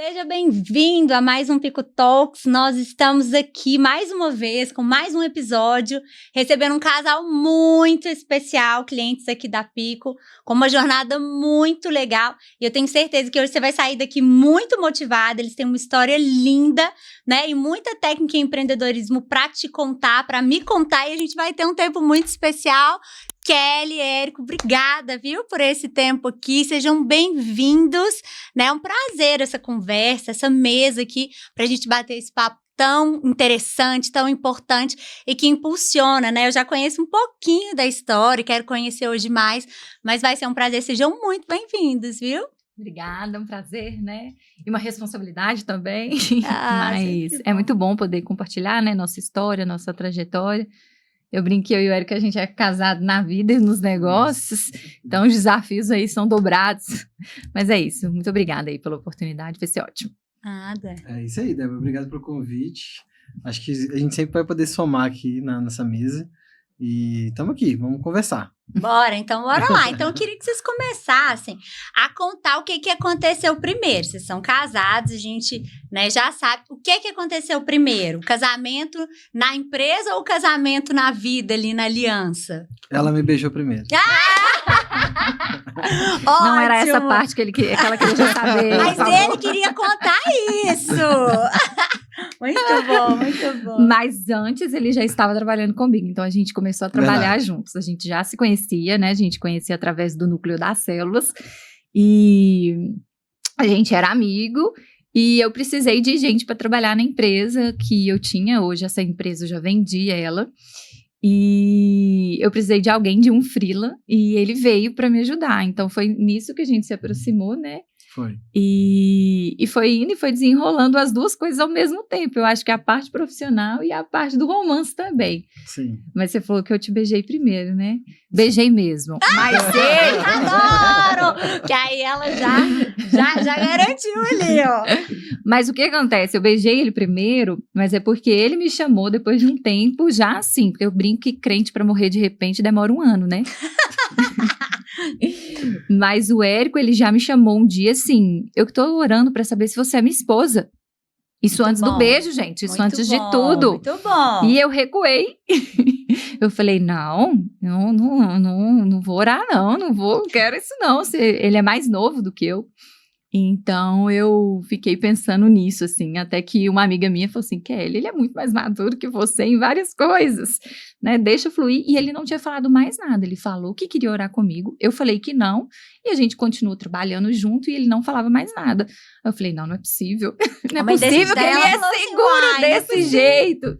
Seja bem-vindo a mais um Pico Talks. Nós estamos aqui mais uma vez com mais um episódio, recebendo um casal muito especial, clientes aqui da Pico, com uma jornada muito legal. E eu tenho certeza que hoje você vai sair daqui muito motivado. Eles têm uma história linda, né? E muita técnica em empreendedorismo para te contar, para me contar. E a gente vai ter um tempo muito especial. Kelly, Érico, obrigada, viu, por esse tempo aqui. Sejam bem-vindos, né? É um prazer essa conversa, essa mesa aqui, para a gente bater esse papo tão interessante, tão importante e que impulsiona, né? Eu já conheço um pouquinho da história, quero conhecer hoje mais, mas vai ser um prazer. Sejam muito bem-vindos, viu? Obrigada, é um prazer, né? E uma responsabilidade também. Ah, mas é muito bom poder compartilhar, né? Nossa história, nossa trajetória. Eu brinquei, eu e o Érico, a gente é casado na vida e nos negócios, então os desafios aí são dobrados. Mas é isso, muito obrigada aí pela oportunidade, vai ser ótimo. Nada. É isso aí, Débora, obrigado pelo convite. Acho que a gente sempre vai poder somar aqui nessa mesa. E estamos aqui, vamos conversar. Bora lá. Então, eu queria que vocês começassem a contar o que aconteceu primeiro. Vocês são casados, a gente, né, já sabe. O que aconteceu primeiro? O casamento na empresa ou o casamento na vida, ali na aliança? Ela me beijou primeiro. Não era essa parte que ela queria já saber. Mas ele queria contar isso. Muito bom, muito bom. Mas antes ele já estava trabalhando comigo, então a gente começou a trabalhar juntos. A gente já se conhecia, né? A gente conhecia através do núcleo das células e a gente era amigo. E eu precisei de gente para trabalhar na empresa que eu tinha. Hoje essa empresa eu já vendi ela. E eu precisei de alguém, de um freela, e ele veio para me ajudar. Então foi nisso que a gente se aproximou, né? Foi. E foi indo e foi desenrolando as duas coisas ao mesmo tempo. Eu acho que a parte profissional e a parte do romance também. Sim. Mas você falou que eu te beijei primeiro, né? Beijei mesmo. Mas ele... Adoro! Que aí ela já garantiu ali, ó. Mas o que acontece? Eu beijei ele primeiro, mas é porque ele me chamou depois de um tempo, já assim, porque eu brinco que crente pra morrer de repente demora 1 ano, né? Mas o Érico, ele já me chamou um dia assim, eu que tô orando pra saber se você é minha esposa. Isso muito antes do beijo, gente. Isso muito antes de tudo. Muito bom. E eu recuei. Eu falei, não vou orar, não vou, quero isso não. Ele é mais novo do que eu. Então, eu fiquei pensando nisso, assim, até que uma amiga minha falou assim, Kelly, ele é muito mais maduro que você em várias coisas, né, deixa fluir, e ele não tinha falado mais nada, ele falou que queria orar comigo, eu falei que não, e a gente continuou trabalhando junto, e ele não falava mais nada. Eu falei, não é possível, não é possível que ele é seguro desse jeito.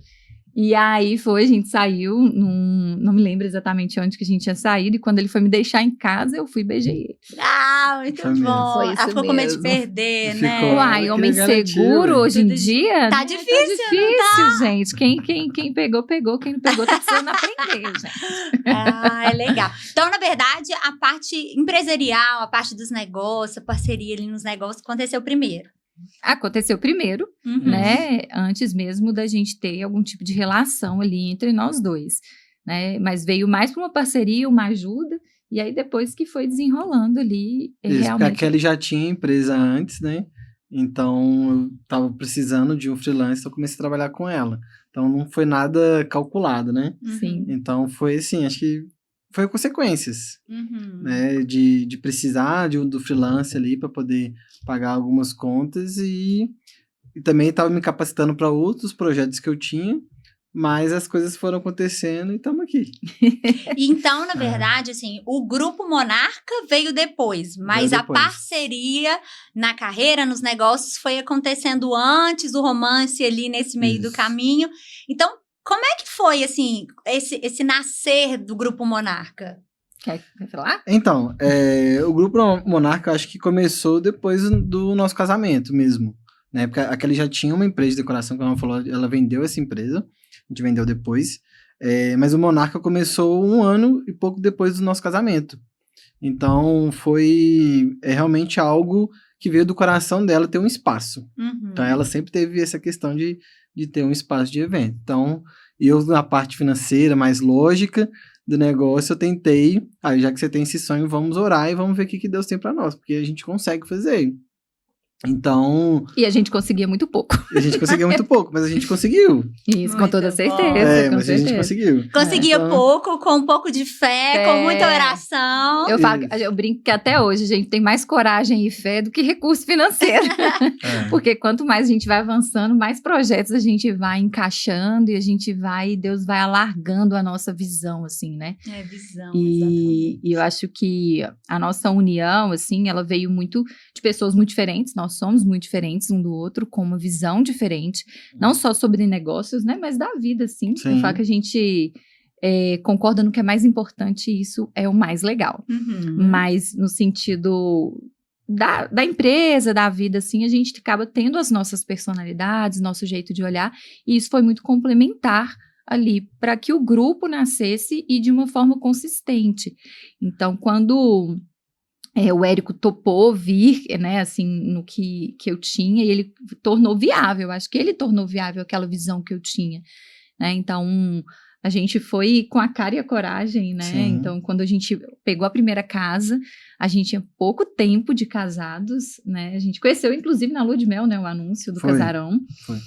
E aí a gente saiu, não me lembro exatamente onde que a gente tinha saído, e quando ele foi me deixar em casa, eu fui e beijei ele. Ah, muito bom. Foi isso ela ficou com medo de mesmo. perder, Ficou. né? Uai, homem seguro hoje em dia? Tá difícil, gente. Quem pegou, quem não pegou tá precisando aprender, gente. Ah, é legal. Então, na verdade, a parte empresarial, a parte dos negócios, a parceria ali nos negócios aconteceu primeiro. Aconteceu primeiro, né? Antes mesmo da gente ter algum tipo de relação ali entre nós dois, né? Mas veio mais para uma parceria, uma ajuda, e aí depois que foi desenrolando ali, isso, realmente... porque a Kelly já tinha empresa antes, né? Então, eu tava precisando de um freelancer, eu comecei a trabalhar com ela. Então, não foi nada calculado, né? Sim. Então, foi assim, acho que foi consequências, né, de precisar do freelance ali para poder pagar algumas contas e também estava me capacitando para outros projetos que eu tinha, mas as coisas foram acontecendo e estamos aqui. Então, na verdade, assim, o Grupo Monarca veio depois, mas a parceria na carreira, nos negócios, foi acontecendo antes, o romance ali nesse meio do caminho. Então, como é que foi, assim, esse nascer do Grupo Monarca? Quer falar? Então, o Grupo Monarca, acho que começou depois do nosso casamento mesmo, né? Porque a Kelly já tinha uma empresa de decoração, como ela falou, ela vendeu essa empresa, a gente vendeu depois, mas o Monarca começou 1 ano e pouco depois do nosso casamento. Então, foi realmente algo que veio do coração dela ter um espaço. Então, ela sempre teve essa questão de ter um espaço de evento. Então, eu na parte financeira, mais lógica do negócio, eu tentei, já que você tem esse sonho, vamos orar e vamos ver o que Deus tem para nós, porque a gente consegue fazer. Então, E a gente conseguia muito pouco. a gente conseguia muito pouco, mas a gente conseguiu. Isso, com Muito toda bom. certeza. Com Mas a gente certeza. conseguiu. Conseguia Então, pouco, com um pouco de fé, com muita oração. Eu brinco que até hoje a gente tem mais coragem e fé do que recurso financeiro. Porque quanto mais a gente vai avançando, mais projetos a gente vai encaixando e Deus vai alargando a nossa visão, assim, né? É visão, E eu acho que a nossa união, assim, ela veio muito de pessoas muito diferentes, nós somos muito diferentes um do outro, com uma visão diferente, não só sobre negócios, né, mas da vida, assim. Sim. Eu falo que a gente concorda no que é mais importante e isso é o mais legal. Uhum. Mas no sentido da empresa, da vida, assim, a gente acaba tendo as nossas personalidades, nosso jeito de olhar, e isso foi muito complementar ali para que o grupo nascesse e de uma forma consistente. Então, quando o Érico topou vir, né, assim, no que eu tinha, e ele tornou viável, acho que ele tornou viável aquela visão que eu tinha, né, então a gente foi com a cara e a coragem, né, Sim. então quando a gente pegou a primeira casa, a gente tinha pouco tempo de casados, né, a gente conheceu inclusive na lua de mel, né, o anúncio do casarão. Foi.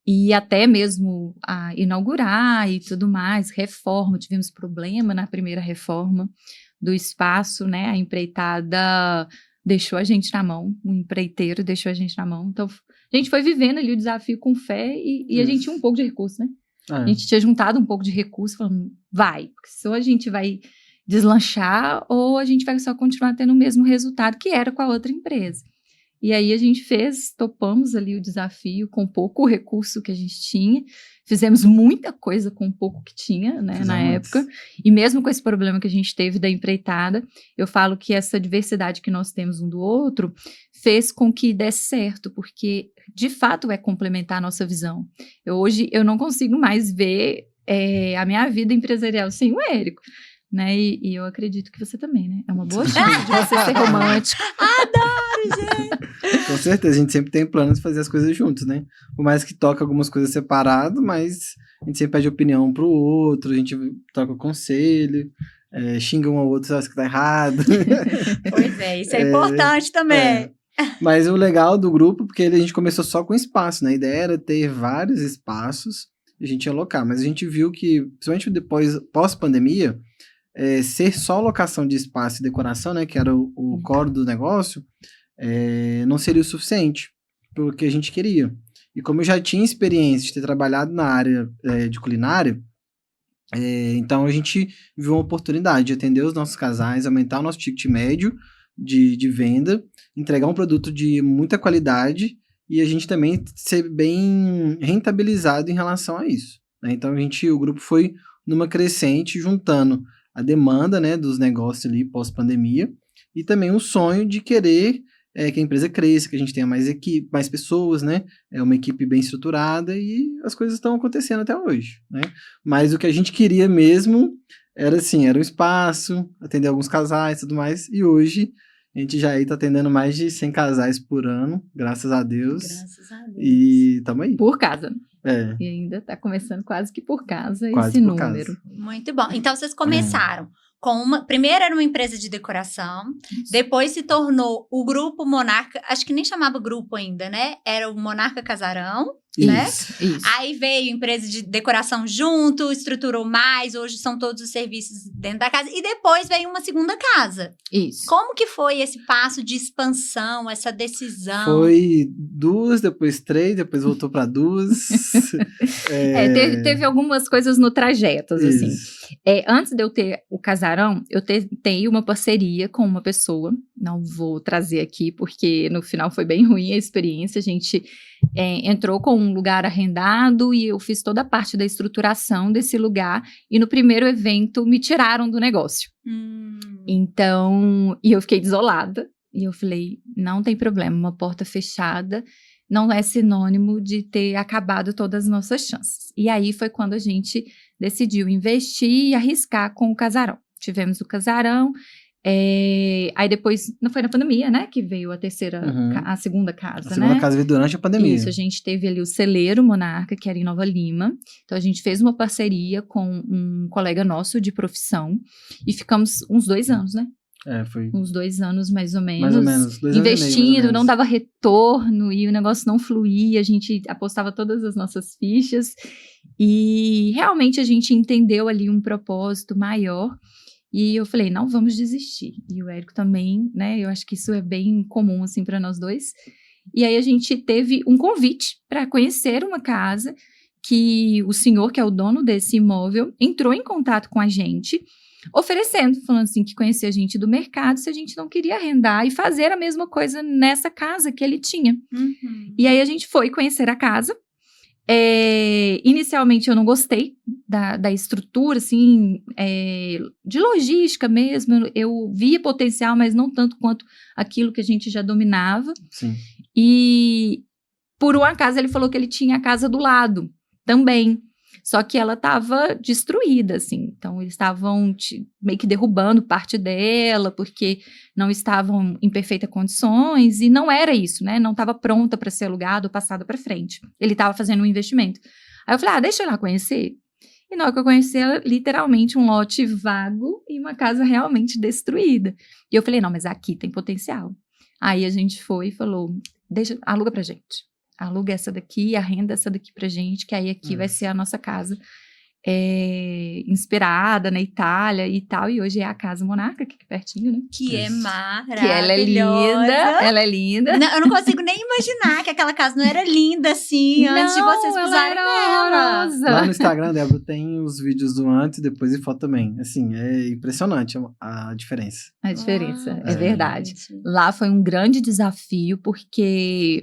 E até mesmo a inaugurar e tudo mais, reforma, tivemos problema na primeira reforma do espaço, né, a empreitada deixou a gente na mão, o empreiteiro deixou a gente na mão, então a gente foi vivendo ali o desafio com fé e a gente tinha um pouco de recurso, né, a gente tinha juntado um pouco de recurso, falando, vai, porque senão a gente vai deslanchar ou a gente vai só continuar tendo o mesmo resultado que era com a outra empresa. E aí a gente topamos ali o desafio com pouco recurso que a gente tinha, fizemos muita coisa com pouco que tinha, né, na época, e mesmo com esse problema que a gente teve da empreitada, eu falo que essa diversidade que nós temos um do outro fez com que desse certo, porque de fato é complementar a nossa visão. Hoje eu não consigo mais ver a minha vida empresarial sem o Érico. Né? E eu acredito que você também, né? É uma boa chance de você ser romântico. Adoro, gente! Com certeza, a gente sempre tem planos de fazer as coisas juntos, né? Por mais que toque algumas coisas separado, mas a gente sempre pede opinião um pro outro, a gente troca conselho, xinga um ao outro, sabe que tá errado. Pois é, isso é importante também. Mas o legal do grupo, porque a gente começou só com espaço, né? A ideia era ter vários espaços e a gente ia alocar, mas a gente viu que, principalmente depois, pós-pandemia, ser só locação de espaço e decoração, né, que era o core do negócio, não seria o suficiente para o que a gente queria. E como eu já tinha experiência de ter trabalhado na área de culinária, então a gente viu uma oportunidade de atender os nossos casais, aumentar o nosso ticket médio de venda, entregar um produto de muita qualidade e a gente também ser bem rentabilizado em relação a isso, né? Então o grupo foi numa crescente, juntando a demanda, né, dos negócios ali pós-pandemia e também o sonho de querer que a empresa cresça, que a gente tenha mais equipe, mais pessoas, né, uma equipe bem estruturada e as coisas estão acontecendo até hoje, né, mas o que a gente queria mesmo era assim, era um espaço, atender alguns casais e tudo mais, e hoje a gente já está atendendo mais de 100 casais por ano, graças a Deus. Graças a Deus. E tamo aí. Por casa. E ainda está começando quase que por casa quase esse por número. Casa. Muito bom. Então, vocês começaram com primeiro era uma empresa de decoração, depois se tornou o Grupo Monarca, acho que nem chamava grupo ainda, né? Era o Monarca Casarão, né? Isso. Aí veio empresa de decoração junto, estruturou mais, hoje são todos os serviços dentro da casa, e depois veio uma segunda casa. Isso. Como que foi esse passo de expansão, essa decisão? Foi 2, depois 3, depois voltou para 2. Teve algumas coisas no trajeto, assim. Antes de eu ter o casarão, eu tenho uma parceria com uma pessoa, não vou trazer aqui, porque no final foi bem ruim a experiência, a gente entrou com um lugar arrendado e eu fiz toda a parte da estruturação desse lugar, e no primeiro evento me tiraram do negócio. Então, e eu fiquei desolada, e eu falei, não tem problema, uma porta fechada não é sinônimo de ter acabado todas as nossas chances. E aí foi quando a gente decidiu investir e arriscar com o casarão. Tivemos o casarão, aí depois, não foi na pandemia, né, que veio a terceira, a segunda casa, né? A segunda casa veio durante a pandemia. Isso, a gente teve ali o celeiro Monarca, que era em Nova Lima. Então, a gente fez uma parceria com um colega nosso de profissão e ficamos uns 2 anos, né? Foi uns 2 anos mais ou menos. mais ou menos. 2 anos e meio, mais ou Investindo, menos. não dava retorno e o negócio não fluía, a gente apostava todas as nossas fichas e realmente a gente entendeu ali um propósito maior e eu falei, não vamos desistir. E o Érico também, né, eu acho que isso é bem comum assim para nós dois. E aí a gente teve um convite para conhecer uma casa que o senhor, que é o dono desse imóvel, entrou em contato com a gente oferecendo, falando assim, que conhecia a gente do mercado, se a gente não queria arrendar e fazer a mesma coisa nessa casa que ele tinha. E aí a gente foi conhecer a casa. Inicialmente eu não gostei da estrutura, assim, de logística mesmo. Eu via potencial, mas não tanto quanto aquilo que a gente já dominava. Sim. E por um acaso ele falou que ele tinha a casa do lado também. Só que ela estava destruída, assim. Então, eles estavam meio que derrubando parte dela, porque não estavam em perfeitas condições. E não era isso, né? Não estava pronta para ser alugada ou passada para frente. Ele estava fazendo um investimento. Aí eu falei, deixa eu ir lá conhecer. E na hora que eu conheci, era literalmente um lote vago e uma casa realmente destruída. E eu falei, não, mas aqui tem potencial. Aí a gente foi e falou, aluga pra gente. Aluga essa daqui, arrenda essa daqui pra gente, que aí aqui vai ser a nossa casa inspirada na Itália e tal. E hoje é a Casa Monarca, aqui pertinho, né? Que é maravilhosa. Que ela é linda. Não, eu não consigo nem imaginar que aquela casa não era linda assim, antes de vocês pisarem nela. Lá no Instagram, Débora, tem os vídeos do antes, depois e foto também. Assim, é impressionante a diferença. A diferença, é É. verdade. Lá foi um grande desafio, porque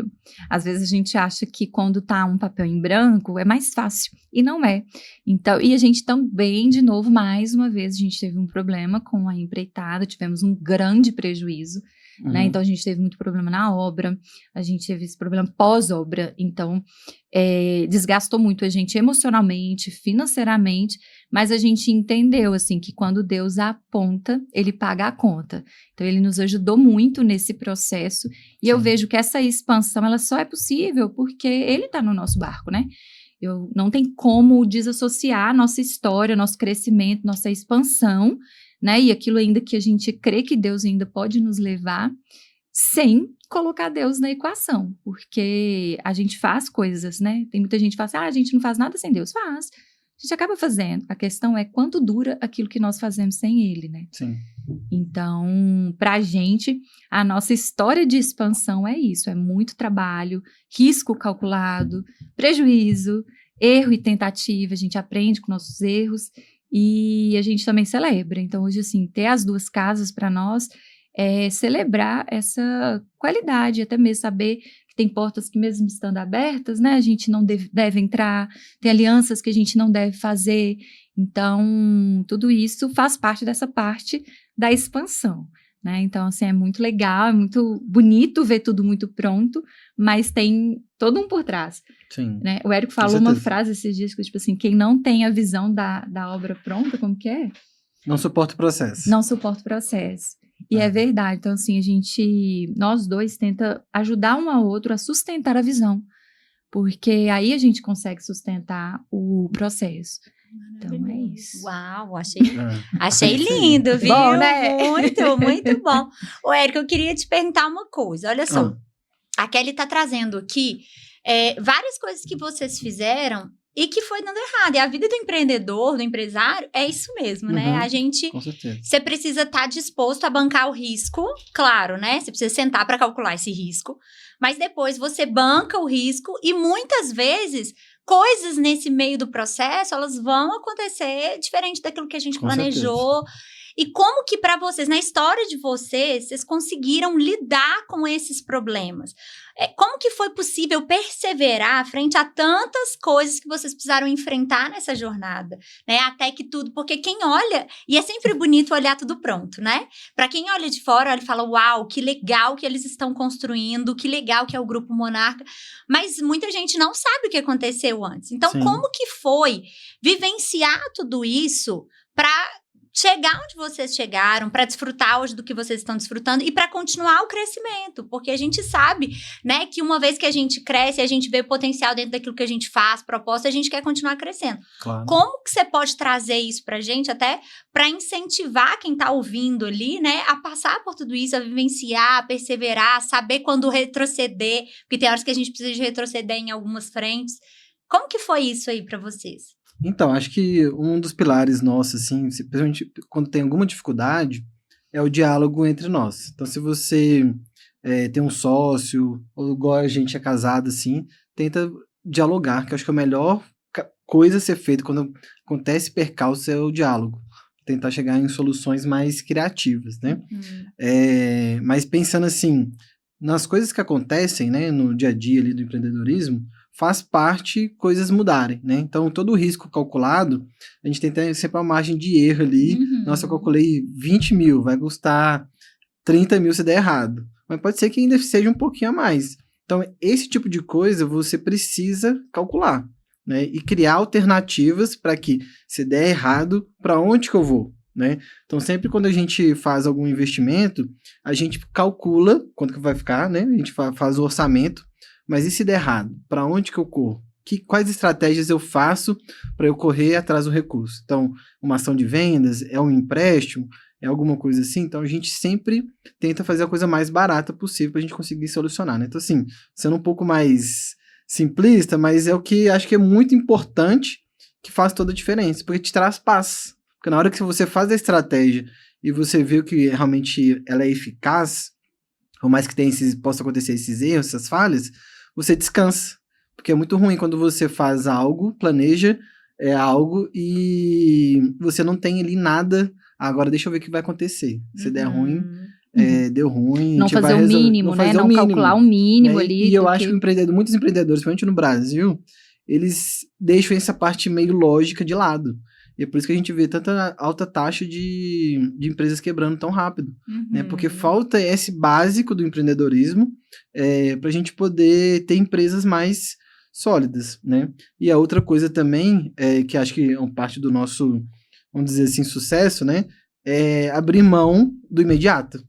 às vezes a gente acha que quando tá um papel em branco é mais fácil, e não é. Então, e a gente também, de novo, mais uma vez, a gente teve um problema com a empreitada, tivemos um grande prejuízo, né? Então a gente teve muito problema na obra, a gente teve esse problema pós-obra, então desgastou muito a gente emocionalmente, financeiramente, mas a gente entendeu, assim, que quando Deus aponta, Ele paga a conta. Então ele nos ajudou muito nesse processo, e eu vejo que essa expansão, ela só é possível porque Ele tá no nosso barco, né? Não tem como desassociar nossa história, nosso crescimento, nossa expansão, né? E aquilo ainda que a gente crê que Deus ainda pode nos levar, sem colocar Deus na equação. Porque a gente faz coisas, né? Tem muita gente que fala assim, a gente não faz nada sem Deus. Faz. A gente acaba fazendo. A questão é quanto dura aquilo que nós fazemos sem Ele, né? Sim. Então, pra gente, a nossa história de expansão é isso, é muito trabalho, risco calculado, prejuízo, erro e tentativa, a gente aprende com nossos erros e a gente também celebra. Então, hoje, assim, ter as 2 casas para nós é celebrar essa qualidade, até mesmo saber que tem portas que mesmo estando abertas, né, a gente não deve entrar, tem alianças que a gente não deve fazer. Então, tudo isso faz parte dessa parte da expansão, né? Então, assim, é muito legal, é muito bonito ver tudo muito pronto, mas tem todo um por trás, Sim. né? O Érico falou uma frase esses dias, que tipo assim, quem não tem a visão da obra pronta, como que é? Não suporta o processo. Não suporta o processo. E é verdade, então assim, nós dois tenta ajudar um ao outro a sustentar a visão, porque aí a gente consegue sustentar o processo. Então é isso. Uau, achei lindo, viu? Bom, né? Muito, muito bom. Ô, Érico, eu queria te perguntar uma coisa. Olha só, a Kelly tá trazendo aqui várias coisas que vocês fizeram e que foi dando errado. E a vida do empreendedor, do empresário, é isso mesmo, né? A gente... Com certeza. Você precisa estar disposto a bancar o risco, claro, né? Você precisa sentar para calcular esse risco. Mas depois você banca o risco e muitas vezes... coisas nesse meio do processo, elas vão acontecer diferente daquilo que a gente planejou. E como que para vocês, na história de vocês conseguiram lidar com esses problemas? Como que foi possível perseverar frente a tantas coisas que vocês precisaram enfrentar nessa jornada, né? Até que tudo, porque quem olha, e é sempre bonito olhar tudo pronto, né? Para quem olha de fora, olha e fala, uau, que legal que eles estão construindo, que legal que é o Grupo Monarca, mas muita gente não sabe o que aconteceu antes. Então, como que foi vivenciar tudo isso para chegar onde vocês chegaram, para desfrutar hoje do que vocês estão desfrutando e para continuar o crescimento, porque a gente sabe, né, que uma vez que a gente cresce, a gente vê o potencial dentro daquilo que a gente faz, proposta, a gente quer continuar crescendo. Claro. Como que você pode trazer isso pra gente, até para incentivar quem tá ouvindo ali, né, a passar por tudo isso, a vivenciar, a perseverar, a saber quando retroceder, porque tem horas que a gente precisa de retroceder em algumas frentes. Como que foi isso aí para vocês? Então, acho que um dos pilares nossos, assim, principalmente quando tem alguma dificuldade, é o diálogo entre nós. Então, se você tem um sócio, ou igual a gente é casado, assim, tenta dialogar, que eu acho que a melhor coisa a ser feita quando acontece percalço é o diálogo. Tentar chegar em soluções mais criativas, né? Mas pensando assim, nas coisas que acontecem, né, no dia a dia ali do empreendedorismo, faz parte coisas mudarem, né? Então, todo o risco calculado, a gente tem sempre uma margem de erro ali. Nossa, eu calculei 20 mil, vai custar 30 mil se der errado. Mas pode ser que ainda seja um pouquinho a mais. Então, esse tipo de coisa você precisa calcular, né? E criar alternativas para que, se der errado, para onde que eu vou, né? Então, sempre quando a gente faz algum investimento, a gente calcula quanto que vai ficar, né? A gente faz o orçamento. Mas e se der errado? Para onde que eu corro? Quais estratégias eu faço para eu correr atrás do recurso? Então, uma ação de vendas, é um empréstimo, é alguma coisa assim? Então, a gente sempre tenta fazer a coisa mais barata possível para a gente conseguir solucionar, né? Então, assim, sendo um pouco mais simplista, mas é o que acho que é muito importante, que faz toda a diferença, porque te traz paz. Porque na hora que você faz a estratégia e você vê que realmente ela é eficaz, por mais que possa acontecer esses erros, essas falhas, você descansa. Porque é muito ruim quando você faz algo, planeja algo e você não tem ali nada. Agora deixa eu ver o que vai acontecer. Se der ruim, deu ruim. Não fazer o mínimo, né? Não calcular o mínimo ali. E eu acho que muitos empreendedores, principalmente no Brasil, eles deixam essa parte meio lógica de lado. E é por isso que a gente vê tanta alta taxa de empresas quebrando tão rápido, né? Porque falta esse básico do empreendedorismo para a gente poder ter empresas mais sólidas, né? E a outra coisa também, que acho que é parte do nosso, vamos dizer assim, sucesso, né? É abrir mão do imediato.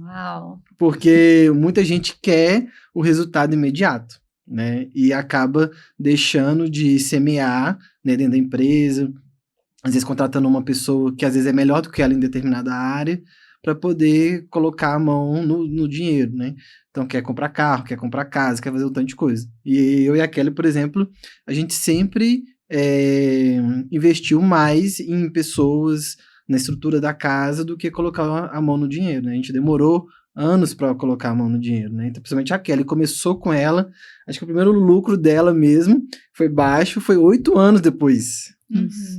Uau! Porque muita gente quer o resultado imediato, né? E acaba deixando de semear, né, dentro da empresa, às vezes contratando uma pessoa que às vezes é melhor do que ela em determinada área, para poder colocar a mão no dinheiro, né? Então, quer comprar carro, quer comprar casa, quer fazer um tanto de coisa. E eu e a Kelly, por exemplo, a gente sempre investiu mais em pessoas, na estrutura da casa, do que colocar a mão no dinheiro, né? A gente demorou anos para colocar a mão no dinheiro, né? Então, principalmente a Kelly começou com ela, acho que o primeiro lucro dela mesmo foi baixo, foi 8 anos depois.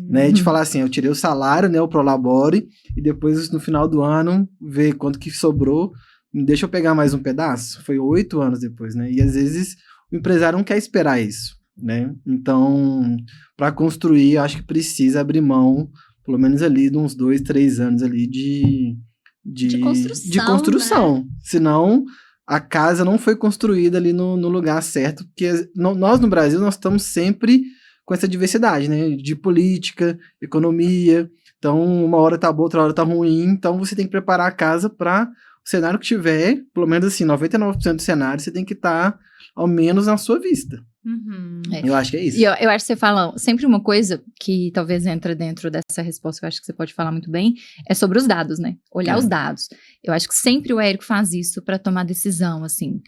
Né, de falar assim, eu tirei o salário, né, o Prolabore, e depois no final do ano ver quanto que sobrou, deixa eu pegar mais um pedaço. Foi 8 anos depois, né? E às vezes o empresário não quer esperar isso, né? Então, para construir, eu acho que precisa abrir mão, pelo menos ali de uns 2, 3 anos ali de construção. Né? Senão a casa não foi construída ali no lugar certo, porque nós no Brasil nós estamos sempre com essa diversidade, né, de política, economia, então uma hora tá boa, outra hora tá ruim, então você tem que preparar a casa para o cenário que tiver, pelo menos assim, 99% do cenário você tem que estar ao menos na sua vista. Eu acho que é isso. E eu acho que você fala sempre uma coisa que talvez entra dentro dessa resposta, que eu acho que você pode falar muito bem, é sobre os dados, né? Olhar os dados. Eu acho que sempre o Érico faz isso para tomar decisão, assim.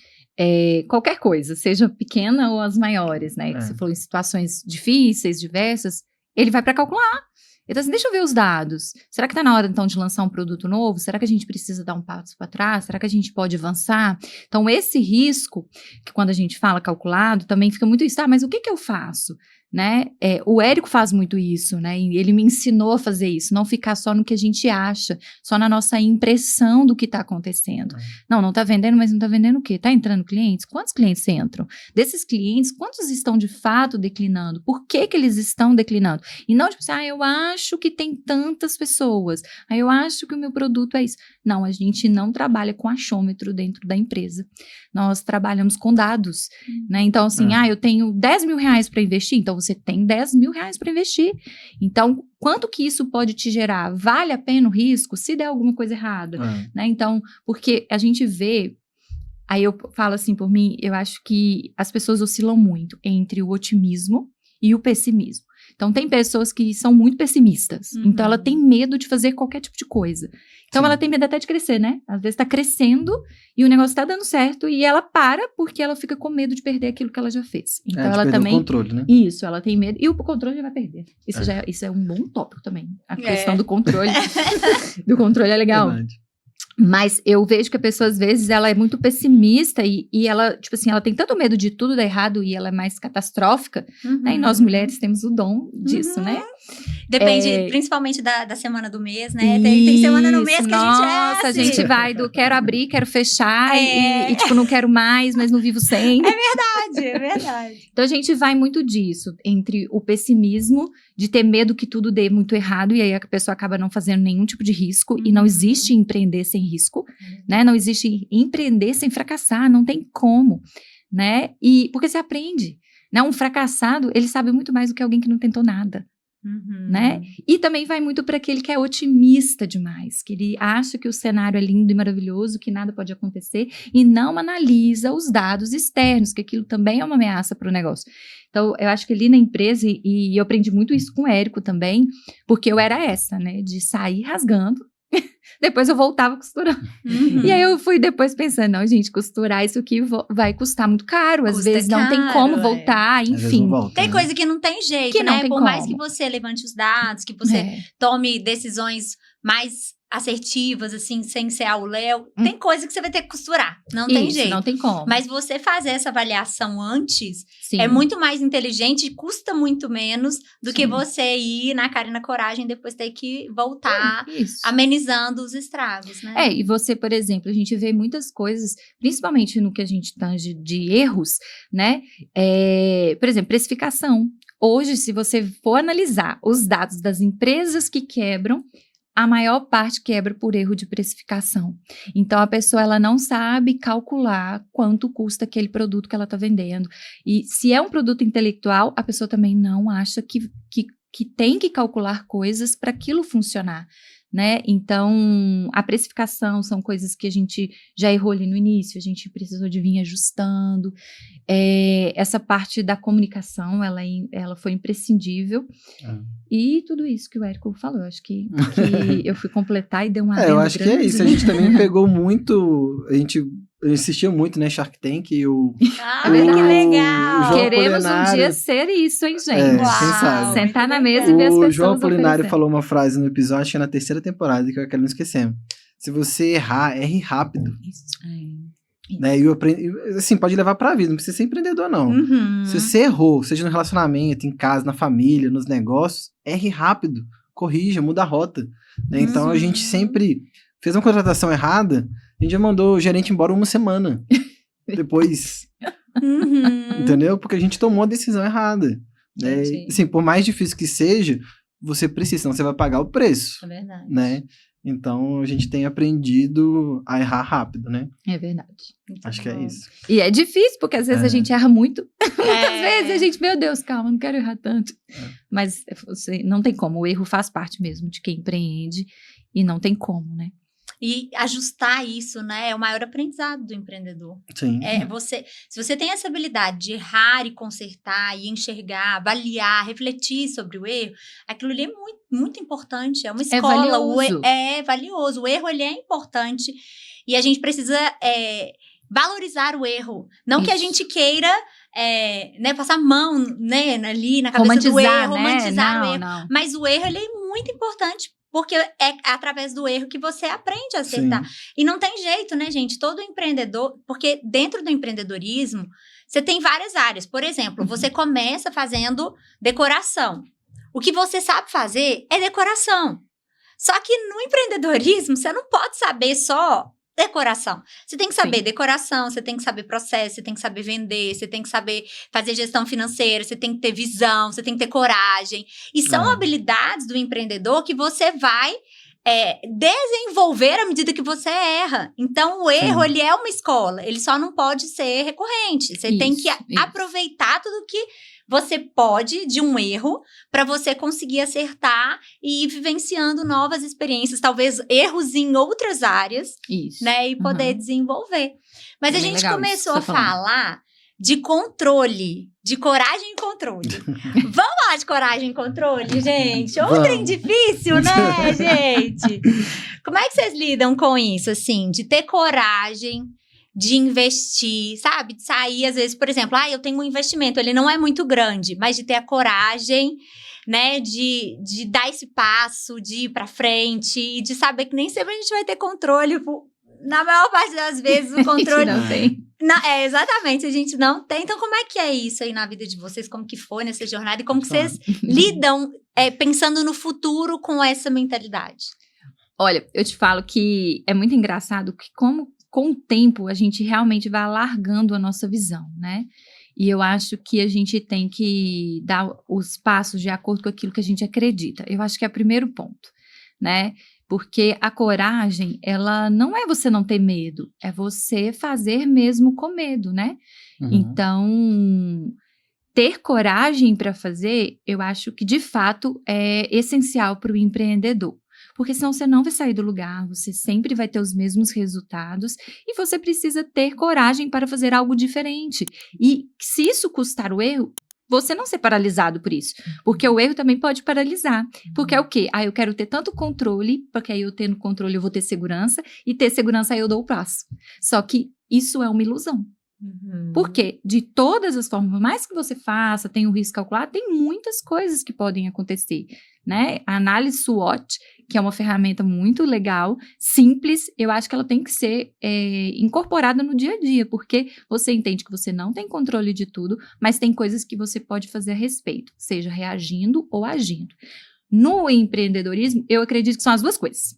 Qualquer coisa, seja pequena ou as maiores, né? Que você falou em situações difíceis, diversas, ele vai para calcular. Então, assim, deixa eu ver os dados. Será que tá na hora, então, de lançar um produto novo? Será que a gente precisa dar um passo para trás? Será que a gente pode avançar? Então, esse risco, que quando a gente fala calculado, também fica muito isso. Mas o que eu faço? Né? O Érico faz muito isso, né? E ele me ensinou a fazer isso, não ficar só no que a gente acha, só na nossa impressão do que está acontecendo. Não tá vendendo, mas não tá vendendo o quê? Tá entrando clientes? Quantos clientes entram? Desses clientes, quantos estão de fato declinando? Por que eles estão declinando? E não tipo assim, eu acho que tem tantas pessoas. Aí eu acho que o meu produto é isso. Não, a gente não trabalha com achômetro dentro da empresa. Nós trabalhamos com dados, né? Então, assim, eu tenho 10 mil reais para investir, então você tem 10 mil reais para investir. Então, quanto que isso pode te gerar? Vale a pena o risco se der alguma coisa errada, né? Então, porque a gente vê. Aí eu falo assim por mim, eu acho que as pessoas oscilam muito entre o otimismo e o pessimismo. Então, tem pessoas que são muito pessimistas. Então, ela tem medo de fazer qualquer tipo de coisa. Então, ela tem medo até de crescer, né? Às vezes tá crescendo e o negócio tá dando certo e ela para porque ela fica com medo de perder aquilo que ela já fez. Então, ela também... o controle, né? Isso, ela tem medo. E o controle já vai perder. Isso é um bom tópico também. A questão do controle. Do controle é legal. Verdade. Mas eu vejo que a pessoa, às vezes, ela é muito pessimista e ela, tipo assim, ela tem tanto medo de tudo dar errado e ela é mais catastrófica, né? E nós, mulheres, temos o dom disso, né? Depende, principalmente da semana do mês, né? Tem semana no mês que a gente vai do quero abrir, quero fechar e, tipo, não quero mais, mas não vivo sem. É verdade. Então, a gente vai muito disso, entre o pessimismo, de ter medo que tudo dê muito errado, e aí a pessoa acaba não fazendo nenhum tipo de risco, e não existe empreender sem risco, né? Não existe empreender sem fracassar, não tem como, né? E porque você aprende, né? Um fracassado, ele sabe muito mais do que alguém que não tentou nada. Né? E também vai muito para aquele que é otimista demais, que ele acha que o cenário é lindo e maravilhoso, que nada pode acontecer e não analisa os dados externos, que aquilo também é uma ameaça para o negócio. Então, eu acho que ali na empresa, e eu aprendi muito isso com o Érico também, porque eu era essa, né, de sair rasgando, depois eu voltava costurando. E aí eu fui depois pensando, não, gente, costurar isso aqui vai custar muito caro. Às vezes não tem como voltar, enfim. Volta, tem né? coisa que não tem jeito, que né? não tem Por como. mais que você levante os dados, que você tome decisões mais assertivas, assim, sem ser ao léu, tem coisa que você vai ter que costurar. Não tem jeito. Não tem como. Mas você fazer essa avaliação antes Sim. é muito mais inteligente e custa muito menos do que você ir na cara e na coragem e depois ter que voltar amenizando os estragos, né? E você, por exemplo, a gente vê muitas coisas, principalmente no que a gente tange de erros, né? Por exemplo, precificação. Hoje, se você for analisar os dados das empresas que quebram, a maior parte quebra por erro de precificação. Então, a pessoa ela não sabe calcular quanto custa aquele produto que ela está vendendo. E se é um produto intelectual, a pessoa também não acha que tem que calcular coisas para aquilo funcionar, né? Então, a precificação são coisas que a gente já errou ali no início, a gente precisou de vir ajustando. Essa parte da comunicação, ela foi imprescindível. E tudo isso que o Érico falou, eu acho que eu fui completar e deu uma eu acho grande, que é isso, a gente também pegou muito, a gente assistia muito, né, Shark Tank e que legal! Queremos um dia ser isso, hein, gente? Quem sabe? Sentar na mesa e ver as pessoas O João Apolinário oferecendo. falou uma frase no episódio, acho que é na 3ª temporada, que eu quero não esquecer. Se você errar, erre rápido. Né? E eu aprendi, assim, pode levar pra vida, não precisa ser empreendedor, não. Se você errou, seja no relacionamento, em casa, na família, nos negócios, erre rápido, corrija, muda a rota. Né? Então, a gente sempre fez uma contratação errada, a gente já mandou o gerente embora uma semana depois. Entendeu? Porque a gente tomou a decisão errada. Né? Assim, por mais difícil que seja, você precisa, senão você vai pagar o preço. É verdade. Né? Então, a gente tem aprendido a errar rápido, né? É verdade. Acho que é isso. E é difícil, porque às vezes a gente erra muito. Muitas vezes a gente, meu Deus, calma, não quero errar tanto. Mas não tem como, o erro faz parte mesmo de quem empreende e não tem como, né? E ajustar isso, né, é o maior aprendizado do empreendedor. Sim. Se você tem essa habilidade de errar e consertar, e enxergar, avaliar, refletir sobre o erro, aquilo ali é muito, muito importante. É uma escola. É valioso. O erro, ele é importante. E a gente precisa valorizar o erro. Não que a gente queira né, passar a mão, né, ali na cabeça do erro, romantizar o erro. Não. Mas o erro, ele é muito importante. Porque é através do erro que você aprende a acertar. Sim. E não tem jeito, né, gente? Todo empreendedor... Porque dentro do empreendedorismo, você tem várias áreas. Por exemplo, você começa fazendo decoração. O que você sabe fazer é decoração. Só que no empreendedorismo, você não pode saber só decoração. Você tem que saber Sim. decoração, você tem que saber processo, você tem que saber vender, você tem que saber fazer gestão financeira, você tem que ter visão, você tem que ter coragem. E são habilidades do empreendedor que você vai desenvolver à medida que você erra. Então, o erro, ele é uma escola. Ele só não pode ser recorrente. Você tem que aproveitar tudo que você pode de um erro para você conseguir acertar e ir vivenciando novas experiências, talvez erros em outras áreas, né? E poder desenvolver. Mas a gente começou a falar de controle, de coragem e controle. Vamos lá de coragem e controle, gente? Trem difícil, né, gente? Como é que vocês lidam com isso, assim, de ter coragem de investir, sabe? De sair, às vezes, por exemplo, eu tenho um investimento, ele não é muito grande, mas de ter a coragem, né, de dar esse passo, de ir pra frente e de saber que nem sempre a gente vai ter controle. Na maior parte das vezes, o controle... não tem. Exatamente, a gente não tem. Então, como é que é isso aí na vida de vocês? Como que foi nessa jornada? E como que vocês lidam pensando no futuro com essa mentalidade? Olha, eu te falo que é muito engraçado que como com o tempo a gente realmente vai alargando a nossa visão, né? E eu acho que a gente tem que dar os passos de acordo com aquilo que a gente acredita. Eu acho que é o primeiro ponto, né? Porque a coragem, ela não é você não ter medo, é você fazer mesmo com medo, né? Então, ter coragem para fazer, eu acho que de fato é essencial para o empreendedor. Porque senão você não vai sair do lugar, você sempre vai ter os mesmos resultados e você precisa ter coragem para fazer algo diferente. E se isso custar o erro, você não ser paralisado por isso. Porque o erro também pode paralisar. Porque é o quê? Eu quero ter tanto controle, porque aí eu tendo controle eu vou ter segurança, e ter segurança aí eu dou o passo. Só que isso é uma ilusão. Porque de todas as formas, por mais que você faça, tenha um risco calculado, tem muitas coisas que podem acontecer, né? A análise SWOT, que é uma ferramenta muito legal, simples, eu acho que ela tem que ser incorporada no dia a dia, porque você entende que você não tem controle de tudo, mas tem coisas que você pode fazer a respeito, seja reagindo ou agindo. No empreendedorismo, eu acredito que são as duas coisas.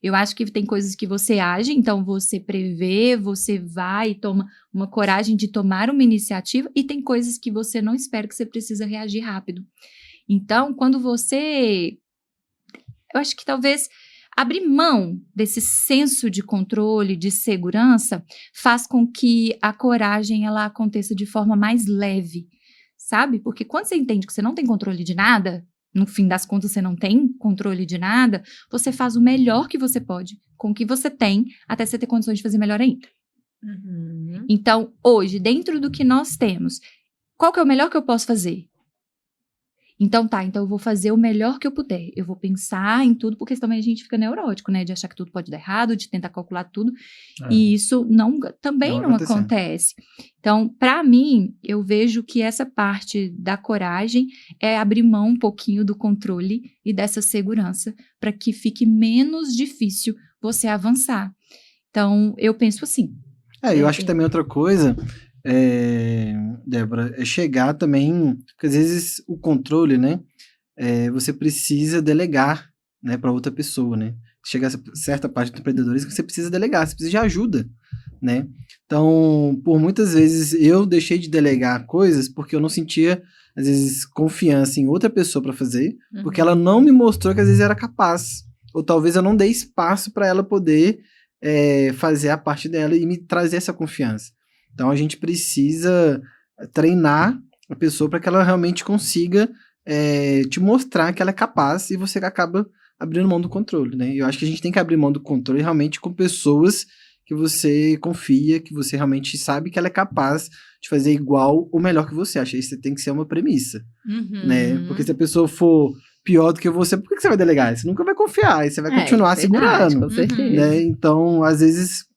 Eu acho que tem coisas que você age, então você prevê, você vai e toma uma coragem de tomar uma iniciativa, e tem coisas que você não espera, que você precisa reagir rápido. Então, quando você... Eu acho que talvez abrir mão desse senso de controle, de segurança, faz com que a coragem ela aconteça de forma mais leve, sabe? Porque quando você entende que você não tem controle de nada, no fim das contas você não tem controle de nada, você faz o melhor que você pode com o que você tem, até você ter condições de fazer melhor ainda. Então, hoje, dentro do que nós temos, qual que é o melhor que eu posso fazer? Então então eu vou fazer o melhor que eu puder. Eu vou pensar em tudo, porque também a gente fica neurótico, né? De achar que tudo pode dar errado, de tentar calcular tudo. E isso também não acontece. Então, para mim, eu vejo que essa parte da coragem é abrir mão um pouquinho do controle e dessa segurança para que fique menos difícil você avançar. Então, eu penso assim. Eu acho que também outra coisa... Débora, é chegar também, porque às vezes o controle, né, você precisa delegar, né, para outra pessoa, né, chega a certa parte do empreendedorismo que você precisa delegar, você precisa de ajuda, né, então, por muitas vezes eu deixei de delegar coisas porque eu não sentia, às vezes, confiança em outra pessoa para fazer, porque ela não me mostrou que às vezes era capaz, ou talvez eu não dei espaço para ela poder fazer a parte dela e me trazer essa confiança. Então, a gente precisa treinar a pessoa para que ela realmente consiga te mostrar que ela é capaz, e você acaba abrindo mão do controle, né? Eu acho que a gente tem que abrir mão do controle realmente com pessoas que você confia, que você realmente sabe que ela é capaz de fazer igual ou melhor que você. Acho que isso tem que ser uma premissa, né? Porque se a pessoa for pior do que você, por que você vai delegar? Você nunca vai confiar, e você vai continuar segurando, com certeza. né? Então, às vezes...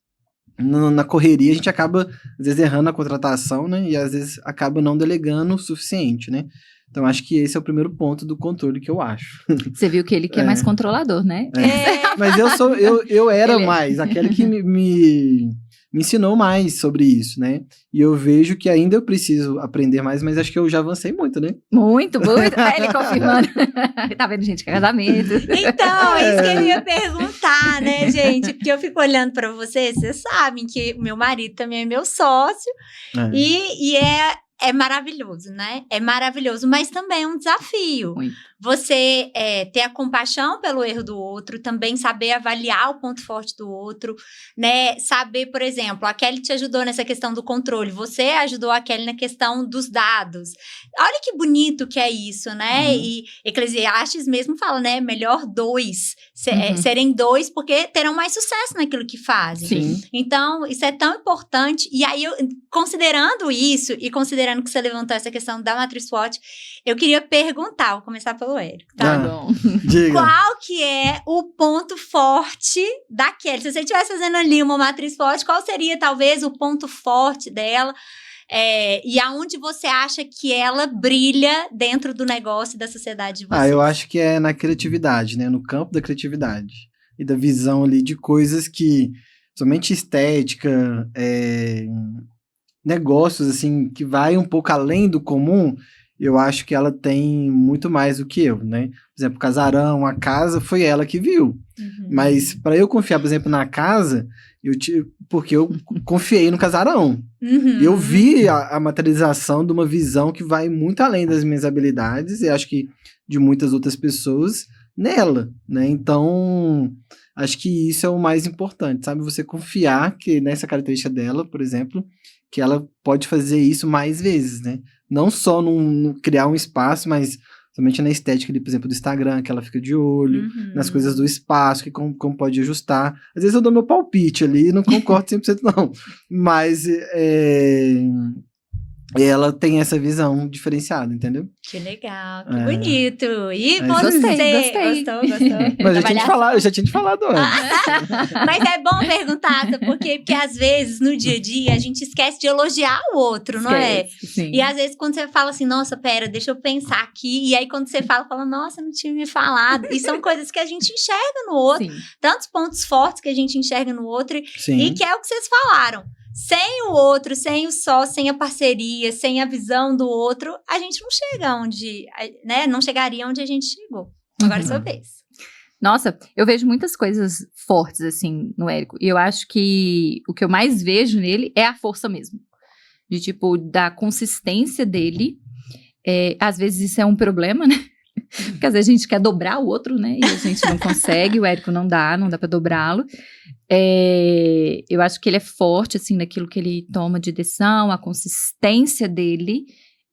Na correria, a gente acaba, às vezes, errando a contratação, né? E às vezes acaba não delegando o suficiente, né? Então, acho que esse é o primeiro ponto do controle que eu acho. Você viu que ele que é mais controlador, né? Mas eu era mais aquele que me me ensinou mais sobre isso, né? E eu vejo que ainda eu preciso aprender mais, mas acho que eu já avancei muito, né? Muito. Ele confirmando. Tá vendo, gente, que é casamento. Então, é isso que eu ia perguntar, né, gente? Porque eu fico olhando pra vocês sabem que meu marido também é meu sócio, e é maravilhoso, né? É maravilhoso, mas também é um desafio. Muito. Você ter a compaixão pelo erro do outro, também saber avaliar o ponto forte do outro, né? Saber, por exemplo, a Kelly te ajudou nessa questão do controle, você ajudou a Kelly na questão dos dados. Olha que bonito que é isso, né? E Eclesiastes mesmo fala, né? Melhor serem dois, porque terão mais sucesso naquilo que fazem. Sim. Então, isso é tão importante. E aí, considerando isso, e considerando que você levantou essa questão da matriz SWOT, eu queria perguntar, vou começar pelo Érico, tá? Bom. Diga. Qual que é o ponto forte da Kelly? Se você estivesse fazendo ali uma matriz SWOT, qual seria talvez o ponto forte dela? E aonde você acha que ela brilha dentro do negócio e da sociedade de vocês? Eu acho que é na criatividade, né? No campo da criatividade. E da visão ali de coisas que, somente estética, negócios, assim, que vai um pouco além do comum, eu acho que ela tem muito mais do que eu, né? Por exemplo, o casarão, a casa, foi ela que viu. Mas para eu confiar, por exemplo, na casa, porque eu confiei no casarão. Eu vi a materialização de uma visão que vai muito além das minhas habilidades, e acho que de muitas outras pessoas, nela, né? Então, acho que isso é o mais importante, sabe? Você confiar que nessa característica dela, por exemplo, que ela pode fazer isso mais vezes, né? Não só no criar um espaço, mas somente na estética, ali, por exemplo, do Instagram, que ela fica de olho, nas coisas do espaço, que como pode ajustar. Às vezes eu dou meu palpite ali, não concordo 100% não, mas ela tem essa visão diferenciada, entendeu? Que legal, que bonito. E você? Gostei. Gostou? Mas eu já tinha te falado antes. Mas é bom perguntar, sabe por quê? Porque às vezes, no dia a dia, a gente esquece de elogiar o outro, não é? Sim. E às vezes, quando você fala assim, nossa, pera, deixa eu pensar aqui. E aí, quando você fala, nossa, não tinha me falado. E são coisas que a gente enxerga no outro. Sim. Tantos pontos fortes que a gente enxerga no outro. Sim. E que é o que vocês falaram. Sem o outro, sem o só, sem a parceria, sem a visão do outro, a gente não chega onde, né? Não chegaria onde a gente chegou. Agora é sua vez. Nossa, eu vejo muitas coisas fortes, assim, no Érico. E eu acho que o que eu mais vejo nele é a força mesmo. De, tipo, da consistência dele. Às vezes isso é um problema, né? Porque às vezes a gente quer dobrar o outro, né? E a gente não consegue, o Érico não dá pra dobrá-lo. Eu acho que ele é forte, assim, naquilo que ele toma de decisão, a consistência dele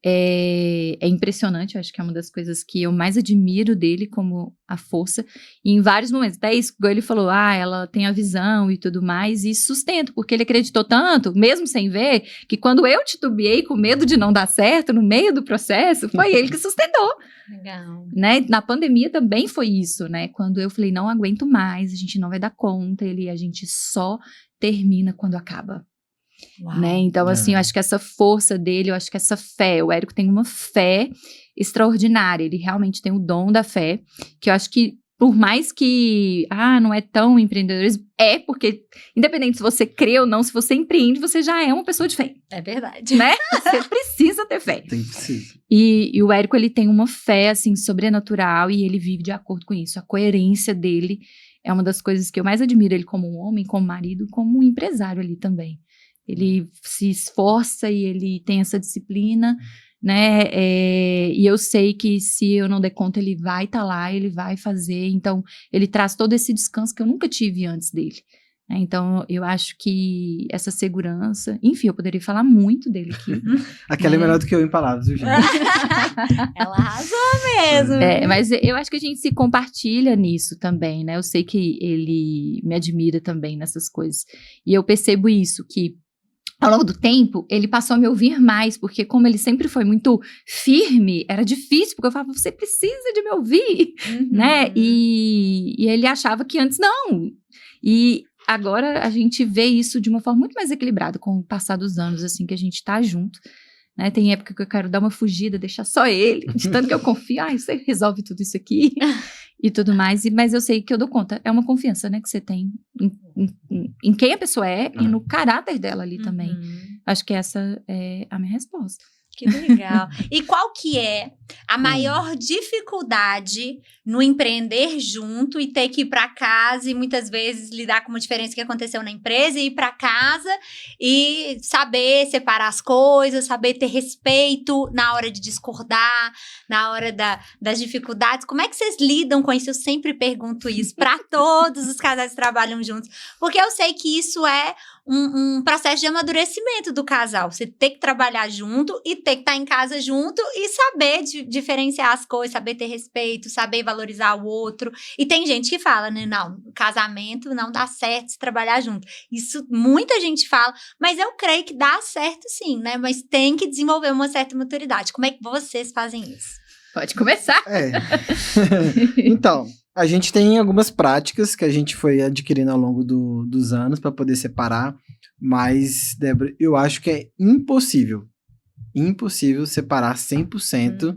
é impressionante. Eu acho que é uma das coisas que eu mais admiro dele, como a força. E em vários momentos, até isso, igual ele falou, ela tem a visão e tudo mais, e sustento, porque ele acreditou tanto, mesmo sem ver, que quando eu titubeei com medo de não dar certo, no meio do processo, foi ele que sustentou. Legal. Né? Na pandemia também foi isso, né? Quando eu falei, não aguento mais, a gente não vai dar conta, a gente só termina quando acaba. Né? Então, assim, eu acho que essa força dele, eu acho que essa fé, o Érico tem uma fé extraordinária, ele realmente tem o dom da fé, que eu acho que por mais que, não é tão empreendedorismo, porque independente se você crê ou não, se você empreende, você já é uma pessoa de fé. É verdade. Né? Você precisa ter fé. Precisa. E o Érico, ele tem uma fé, assim, sobrenatural, e ele vive de acordo com isso. A coerência dele é uma das coisas que eu mais admiro, ele como um homem, como marido, como um empresário ali também. Ele se esforça e ele tem essa disciplina, né? E eu sei que se eu não der conta, ele vai estar lá, ele vai fazer. Então, ele traz todo esse descanso que eu nunca tive antes dele. Né? Então, eu acho que essa segurança... Enfim, eu poderia falar muito dele aqui. Aquela é melhor do que eu em palavras, viu, gente? Ela arrasou mesmo. Mas eu acho que a gente se compartilha nisso também, né? Eu sei que ele me admira também nessas coisas. E eu percebo isso, que ao longo do tempo, ele passou a me ouvir mais, porque como ele sempre foi muito firme, era difícil, porque eu falava, você precisa de me ouvir, né? E ele achava que antes não. E agora a gente vê isso de uma forma muito mais equilibrada com o passar dos anos, assim, que a gente tá junto. Né? Tem época que eu quero dar uma fugida, deixar só ele, de tanto que eu confio, você resolve tudo isso aqui. e tudo mais, mas eu sei que eu dou conta. É uma confiança, né, que você tem em quem a pessoa é e no caráter dela ali também. Acho que essa é a minha resposta. Que legal. E qual que é a maior dificuldade no empreender junto e ter que ir para casa e muitas vezes lidar com uma diferença que aconteceu na empresa e ir para casa e saber separar as coisas, saber ter respeito na hora de discordar, na hora das dificuldades? Como é que vocês lidam com isso? Eu sempre pergunto isso para todos os casais que trabalham juntos, porque eu sei que isso é um processo de amadurecimento do casal. Você tem que trabalhar junto e ter que estar em casa junto e saber diferenciar as coisas, saber ter respeito, saber valorizar o outro. E tem gente que fala, né? Não, casamento não dá certo se trabalhar junto. Isso muita gente fala, mas eu creio que dá certo sim, né? Mas tem que desenvolver uma certa maturidade. Como é que vocês fazem isso? Pode começar. Então, a gente tem algumas práticas que a gente foi adquirindo ao longo dos anos para poder separar, mas, Débora, eu acho que é impossível separar 100%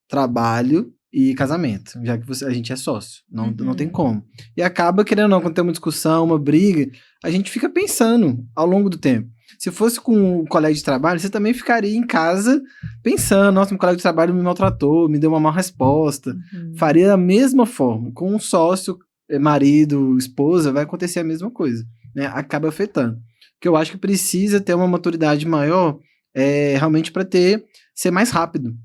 trabalho e casamento, já que a gente é sócio, não tem como. E acaba, querendo ou não, quando tem uma discussão, uma briga, a gente fica pensando ao longo do tempo. Se fosse com um colega de trabalho, você também ficaria em casa pensando, nossa, meu colega de trabalho me maltratou, me deu uma má resposta. Faria da mesma forma. Com um sócio, marido, esposa, vai acontecer a mesma coisa, né? Acaba afetando. Porque eu acho que precisa ter uma maturidade maior, realmente para ser mais rápido,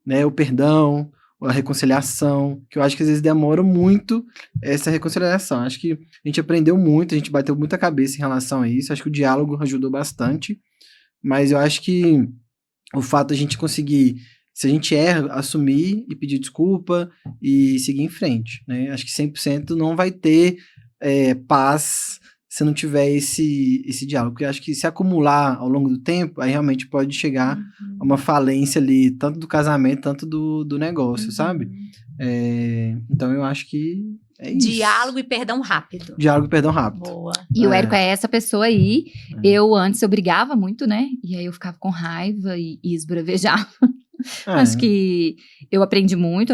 né? O perdão, a reconciliação, que eu acho que às vezes demora muito essa reconciliação. Acho que a gente aprendeu muito, a gente bateu muita cabeça em relação a isso, acho que o diálogo ajudou bastante, mas eu acho que o fato de a gente conseguir, se a gente erra, assumir e pedir desculpa e seguir em frente, né? Acho que 100% não vai ter paz se não tiver esse diálogo, porque eu acho que se acumular ao longo do tempo, aí realmente pode chegar a uma falência ali, tanto do casamento, tanto do negócio, sabe? Então eu acho que é isso. Diálogo e perdão rápido. Diálogo e perdão rápido. Boa. E o Érico é essa pessoa aí. Eu antes eu brigava muito, né? E aí eu ficava com raiva e esbravejava. Acho que eu aprendi muito.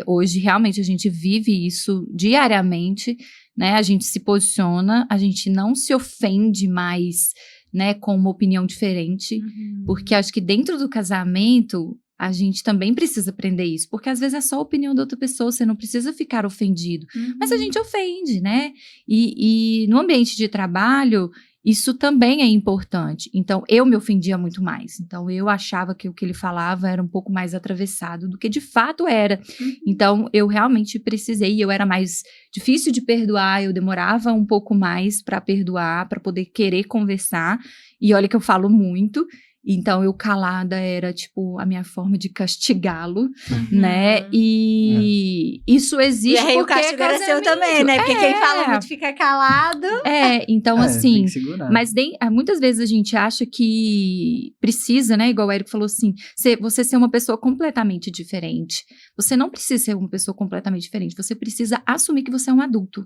Hoje, realmente, a gente vive isso diariamente, né? A gente se posiciona, a gente não se ofende mais, né? Com uma opinião diferente. Porque acho que dentro do casamento, a gente também precisa aprender isso. Porque às vezes é só a opinião da outra pessoa, você não precisa ficar ofendido. Mas a gente ofende, né? E no ambiente de trabalho, isso também é importante. Então, eu me ofendia muito mais. Então, eu achava que o que ele falava era um pouco mais atravessado do que de fato era. Então, eu realmente precisei. Eu era mais difícil de perdoar. Eu demorava um pouco mais para perdoar, para poder querer conversar. E olha que eu falo muito. Então, eu calada era, tipo, a minha forma de castigá-lo, né? E isso existe porque... E aí o castigo era seu também, né? Porque quem fala muito fica calado. Então assim... Tem que segurar. Mas muitas vezes a gente acha que precisa, né? Igual o Érico falou assim, você ser uma pessoa completamente diferente. Você não precisa ser uma pessoa completamente diferente. Você precisa assumir que você é um adulto.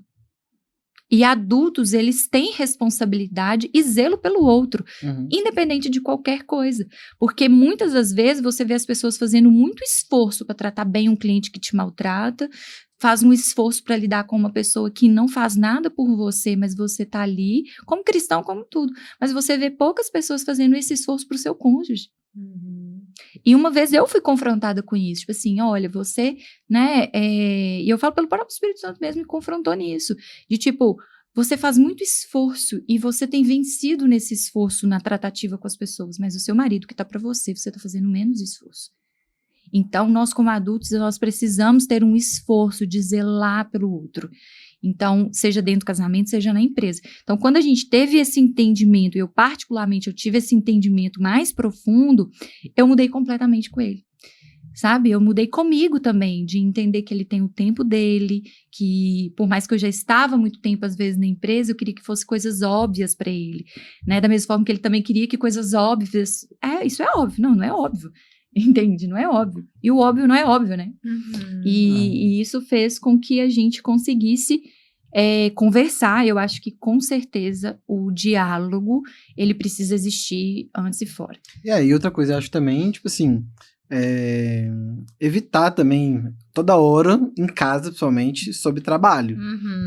E adultos, eles têm responsabilidade e zelo pelo outro, independente de qualquer coisa. Porque muitas das vezes você vê as pessoas fazendo muito esforço para tratar bem um cliente que te maltrata, faz um esforço para lidar com uma pessoa que não faz nada por você, mas você tá ali, como cristão, como tudo. Mas você vê poucas pessoas fazendo esse esforço pro seu cônjuge. E uma vez eu fui confrontada com isso, tipo assim, olha, você, né, e eu falo pelo próprio Espírito Santo mesmo, me confrontou nisso, de tipo, você faz muito esforço e você tem vencido nesse esforço na tratativa com as pessoas, mas o seu marido que tá pra você tá fazendo menos esforço. Então, nós como adultos, nós precisamos ter um esforço de zelar pelo outro. Então, seja dentro do casamento, seja na empresa. Então, quando a gente teve esse entendimento, eu particularmente, eu tive esse entendimento mais profundo, eu mudei completamente com ele, sabe? Eu mudei comigo também, de entender que ele tem o tempo dele, que por mais que eu já estava há muito tempo, às vezes, na empresa, eu queria que fosse coisas óbvias para ele, né? Da mesma forma que ele também queria que coisas óbvias... isso é óbvio. Não é óbvio. Entende? Não é óbvio. E o óbvio não é óbvio, né? E isso fez com que a gente conseguisse conversar. Eu acho que, com certeza, o diálogo, ele precisa existir antes e fora. E outra coisa, eu acho também, tipo assim, evitar também toda hora, em casa principalmente, sobre trabalho.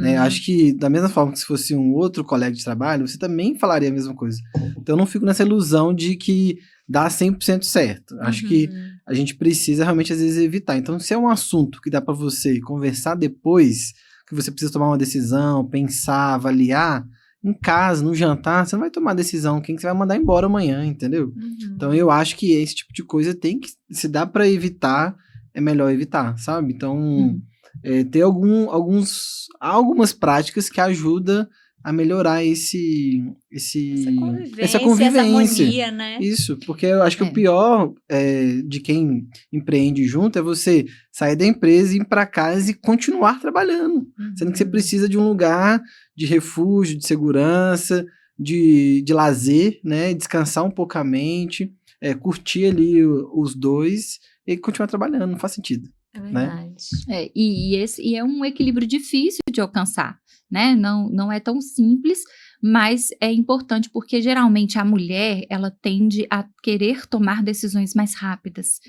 Né? Acho que da mesma forma que se fosse um outro colega de trabalho, você também falaria a mesma coisa. Então eu não fico nessa ilusão de que dá 100% certo. Acho que a gente precisa realmente às vezes evitar. Então se é um assunto que dá para você conversar depois, que você precisa tomar uma decisão, pensar, avaliar, em casa, no jantar, você não vai tomar decisão quem que você vai mandar embora amanhã, entendeu? Então eu acho que esse tipo de coisa tem que, se dá pra evitar, é melhor evitar, sabe? Então ter algumas práticas que ajudam a melhorar essa convivência. Essa harmonia, né? Isso, porque eu acho que o pior de quem empreende junto é você sair da empresa, ir para casa e continuar trabalhando. Sendo que você precisa de um lugar de refúgio, de segurança, de lazer, né? Descansar um pouco a mente, curtir ali os dois e continuar trabalhando. Não faz sentido. É verdade. Né? E é um equilíbrio difícil de alcançar, né? Não é tão simples, mas é importante porque geralmente a mulher, ela tende a querer tomar decisões mais rápidas.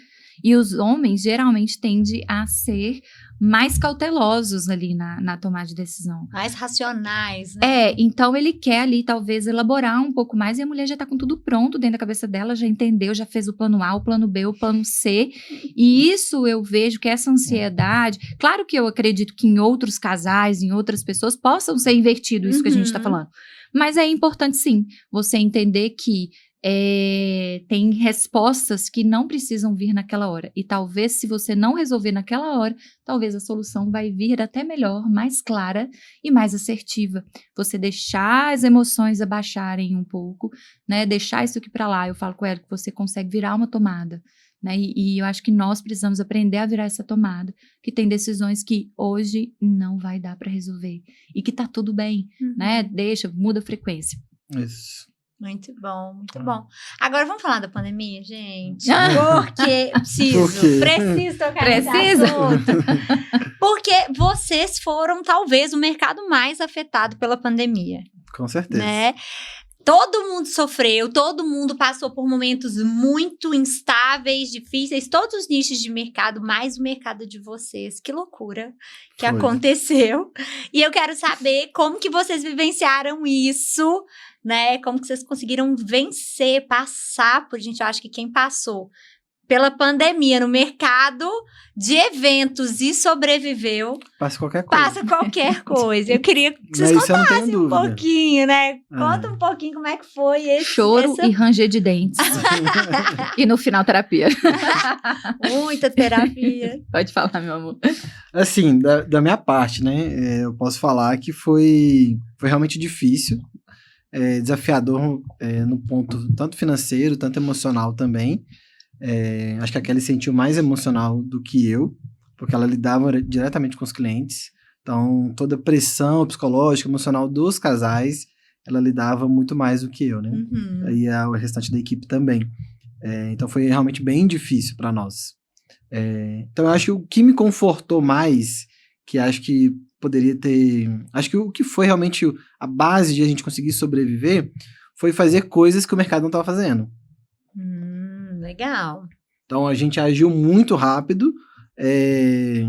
E os homens geralmente tendem a ser mais cautelosos ali na tomada de decisão. Mais racionais, né? Então ele quer ali talvez elaborar um pouco mais e a mulher já tá com tudo pronto dentro da cabeça dela, já entendeu, já fez o plano A, o plano B, o plano C. E isso eu vejo que essa ansiedade, claro que eu acredito que em outros casais, em outras pessoas possam ser invertido isso que a gente tá falando. Mas é importante sim, você entender que tem respostas que não precisam vir naquela hora. E talvez se você não resolver naquela hora, talvez a solução vai vir até melhor, mais clara e mais assertiva. Você deixar as emoções abaixarem um pouco, né? Deixar isso aqui pra lá. Eu falo com ela que você consegue virar uma tomada. Né? E eu acho que nós precisamos aprender a virar essa tomada, que tem decisões que hoje não vai dar para resolver e que tá tudo bem, né? Muda a frequência. Isso. Muito bom, muito bom. Agora vamos falar da pandemia, gente? Porque preciso tocar nesse assunto. Porque vocês foram talvez o mercado mais afetado pela pandemia. Com certeza. Né? Todo mundo sofreu, todo mundo passou por momentos muito instáveis, difíceis, todos os nichos de mercado, mais o mercado de vocês. Que loucura que aconteceu. E eu quero saber como que vocês vivenciaram isso, né? Como que vocês conseguiram vencer, passar por... Gente, eu acho que quem passou pela pandemia no mercado de eventos e sobreviveu... Passa qualquer coisa. Passa qualquer coisa. Eu queria que vocês contassem um pouquinho, né? Conta um pouquinho como é que foi esse... Choro e ranger de dentes. E no final, terapia. Muita terapia. Pode falar, meu amor. Assim, da minha parte, né? Eu posso falar que foi realmente difícil. Desafiador no ponto tanto financeiro, tanto emocional também. Acho que a Kelly sentiu mais emocional do que eu, porque ela lidava diretamente com os clientes. Então, toda a pressão psicológica, emocional dos casais, ela lidava muito mais do que eu, né? E o restante da equipe também. Então, foi realmente bem difícil para nós. Então, eu acho que o que me confortou mais, que acho que poderia ter... Acho que o que foi realmente a base de a gente conseguir sobreviver foi fazer coisas que o mercado não estava fazendo. Legal. Então, a gente agiu muito rápido, e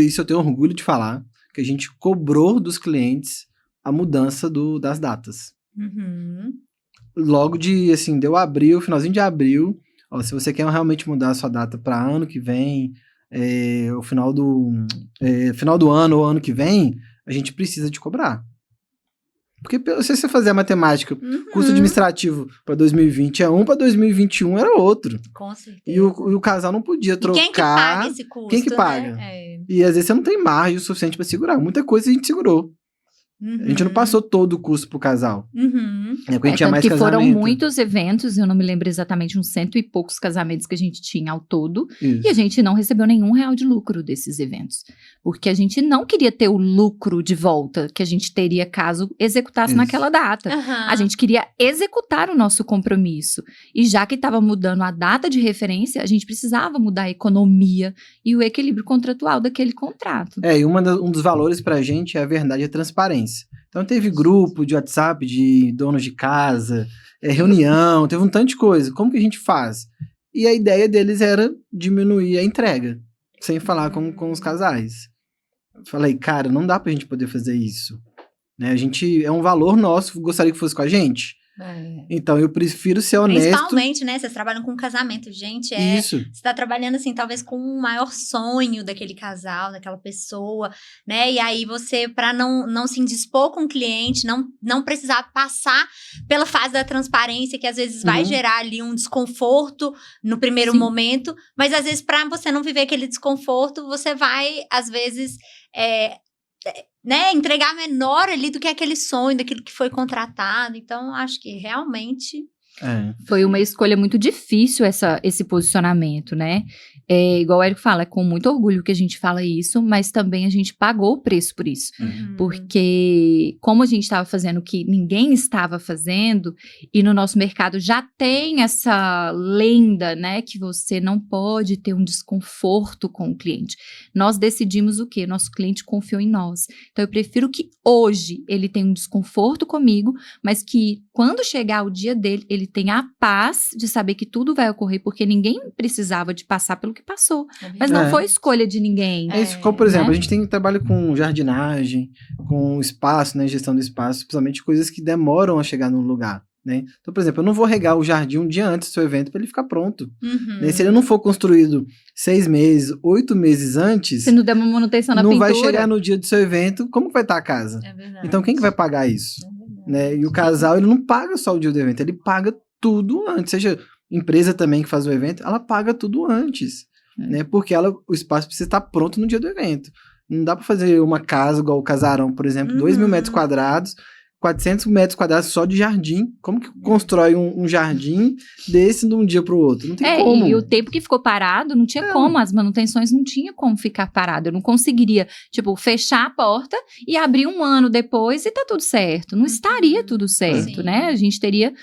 isso eu tenho orgulho de falar, que a gente cobrou dos clientes a mudança das datas. Logo deu abril, finalzinho de abril, se você quer realmente mudar a sua data para ano que vem, o final do ano ou ano que vem, a gente precisa te cobrar. Porque se você fazer a matemática, custo administrativo para 2020 é um, para 2021 era outro. Com certeza. E o casal não podia trocar. E quem que paga esse custo? Quem que paga? Né? E às vezes você não tem margem o suficiente para segurar. Muita coisa a gente segurou. A gente não passou todo o custo pro casal. Porque a gente tinha mais que casamento. Foram muitos eventos, eu não me lembro exatamente, uns 100 e poucos casamentos que a gente tinha ao todo. Isso. E a gente não recebeu nenhum real de lucro desses eventos. Porque a gente não queria ter o lucro de volta que a gente teria caso executasse naquela data. A gente queria executar o nosso compromisso. E já que estava mudando a data de referência, a gente precisava mudar a economia e o equilíbrio contratual daquele contrato. E um dos valores pra gente é a verdade e a transparência. Então teve grupo de WhatsApp de donos de casa, reunião, teve um tanto de coisa. Como que a gente faz? e a ideia deles era diminuir a entrega, sem falar com os casais. Falei, cara, não dá pra gente poder fazer isso. Né? É um valor nosso, gostaria que fosse com a gente. Então, eu prefiro ser honesto. Principalmente, né? Vocês trabalham com casamento, gente. Isso. Você tá trabalhando, assim, talvez com o maior sonho daquele casal, daquela pessoa, né? E aí você, pra não se indispor com o cliente, não precisar passar pela fase da transparência, que às vezes vai gerar ali um desconforto no primeiro momento, mas às vezes pra você não viver aquele desconforto, você vai, às vezes, né, entregar menor ali do que aquele sonho, daquilo que foi contratado. Então, acho que realmente... Foi uma escolha muito difícil esse posicionamento, né? Igual o Érico fala, é com muito orgulho que a gente fala isso, mas também a gente pagou o preço por isso. Porque como a gente estava fazendo o que ninguém estava fazendo, e no nosso mercado já tem essa lenda, né, que você não pode ter um desconforto com o cliente. Nós decidimos o quê? Nosso cliente confiou em nós. Então eu prefiro que hoje ele tenha um desconforto comigo, mas que quando chegar o dia dele, ele tenha a paz de saber que tudo vai ocorrer, porque ninguém precisava de passar pelo que passou. Mas não foi escolha de ninguém. Isso, como, por exemplo, a gente trabalho com jardinagem, com espaço, né, gestão do espaço, principalmente coisas que demoram a chegar num lugar. Né? Então, por exemplo, eu não vou regar o jardim um dia antes do seu evento para ele ficar pronto. Né? Se ele não for construído 6 meses, 8 meses antes... Se não der uma manutenção na pintura... Não vai chegar no dia do seu evento, como que vai estar a casa? Então, quem que vai pagar isso? Né? E o casal, ele não paga só o dia do evento, ele paga tudo antes. Seja empresa também que faz o evento, ela paga tudo antes. Né? Porque o espaço precisa estar pronto no dia do evento. Não dá para fazer uma casa igual o Casarão, por exemplo, 2.000 metros quadrados, 400 metros quadrados só de jardim. Como que constrói um jardim desse de um dia para o outro? Não tem como. E o tempo que ficou parado, não tinha como. As manutenções não tinha como ficar parado. Eu não conseguiria, fechar a porta e abrir um ano depois e tá tudo certo. Não estaria tudo certo, né? A gente teria...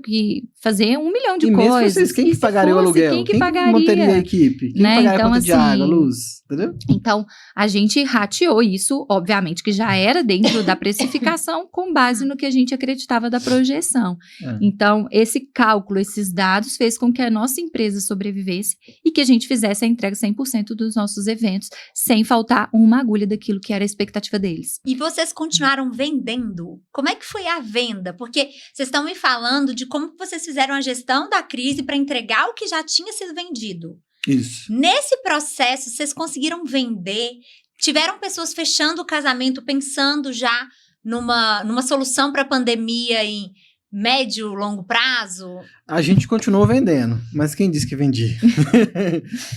que fazer 1 milhão de coisas. Mesmo vocês, quem que pagaria o aluguel? Quem que manteria a equipe? Quem pagaria a conta de água, luz? Entendeu? Então, a gente rateou isso, obviamente, que já era dentro da precificação, com base no que a gente acreditava da projeção. Então, esse cálculo, esses dados, fez com que a nossa empresa sobrevivesse e que a gente fizesse a entrega 100% dos nossos eventos, sem faltar uma agulha daquilo que era a expectativa deles. E vocês continuaram vendendo? Como é que foi a venda? Porque vocês estão me falando de como vocês fizeram a gestão da crise para entregar o que já tinha sido vendido. Isso. Nesse processo, vocês conseguiram vender? Tiveram pessoas fechando o casamento, pensando já numa solução para a pandemia em médio, longo prazo? A gente continuou vendendo, mas quem disse que vendia?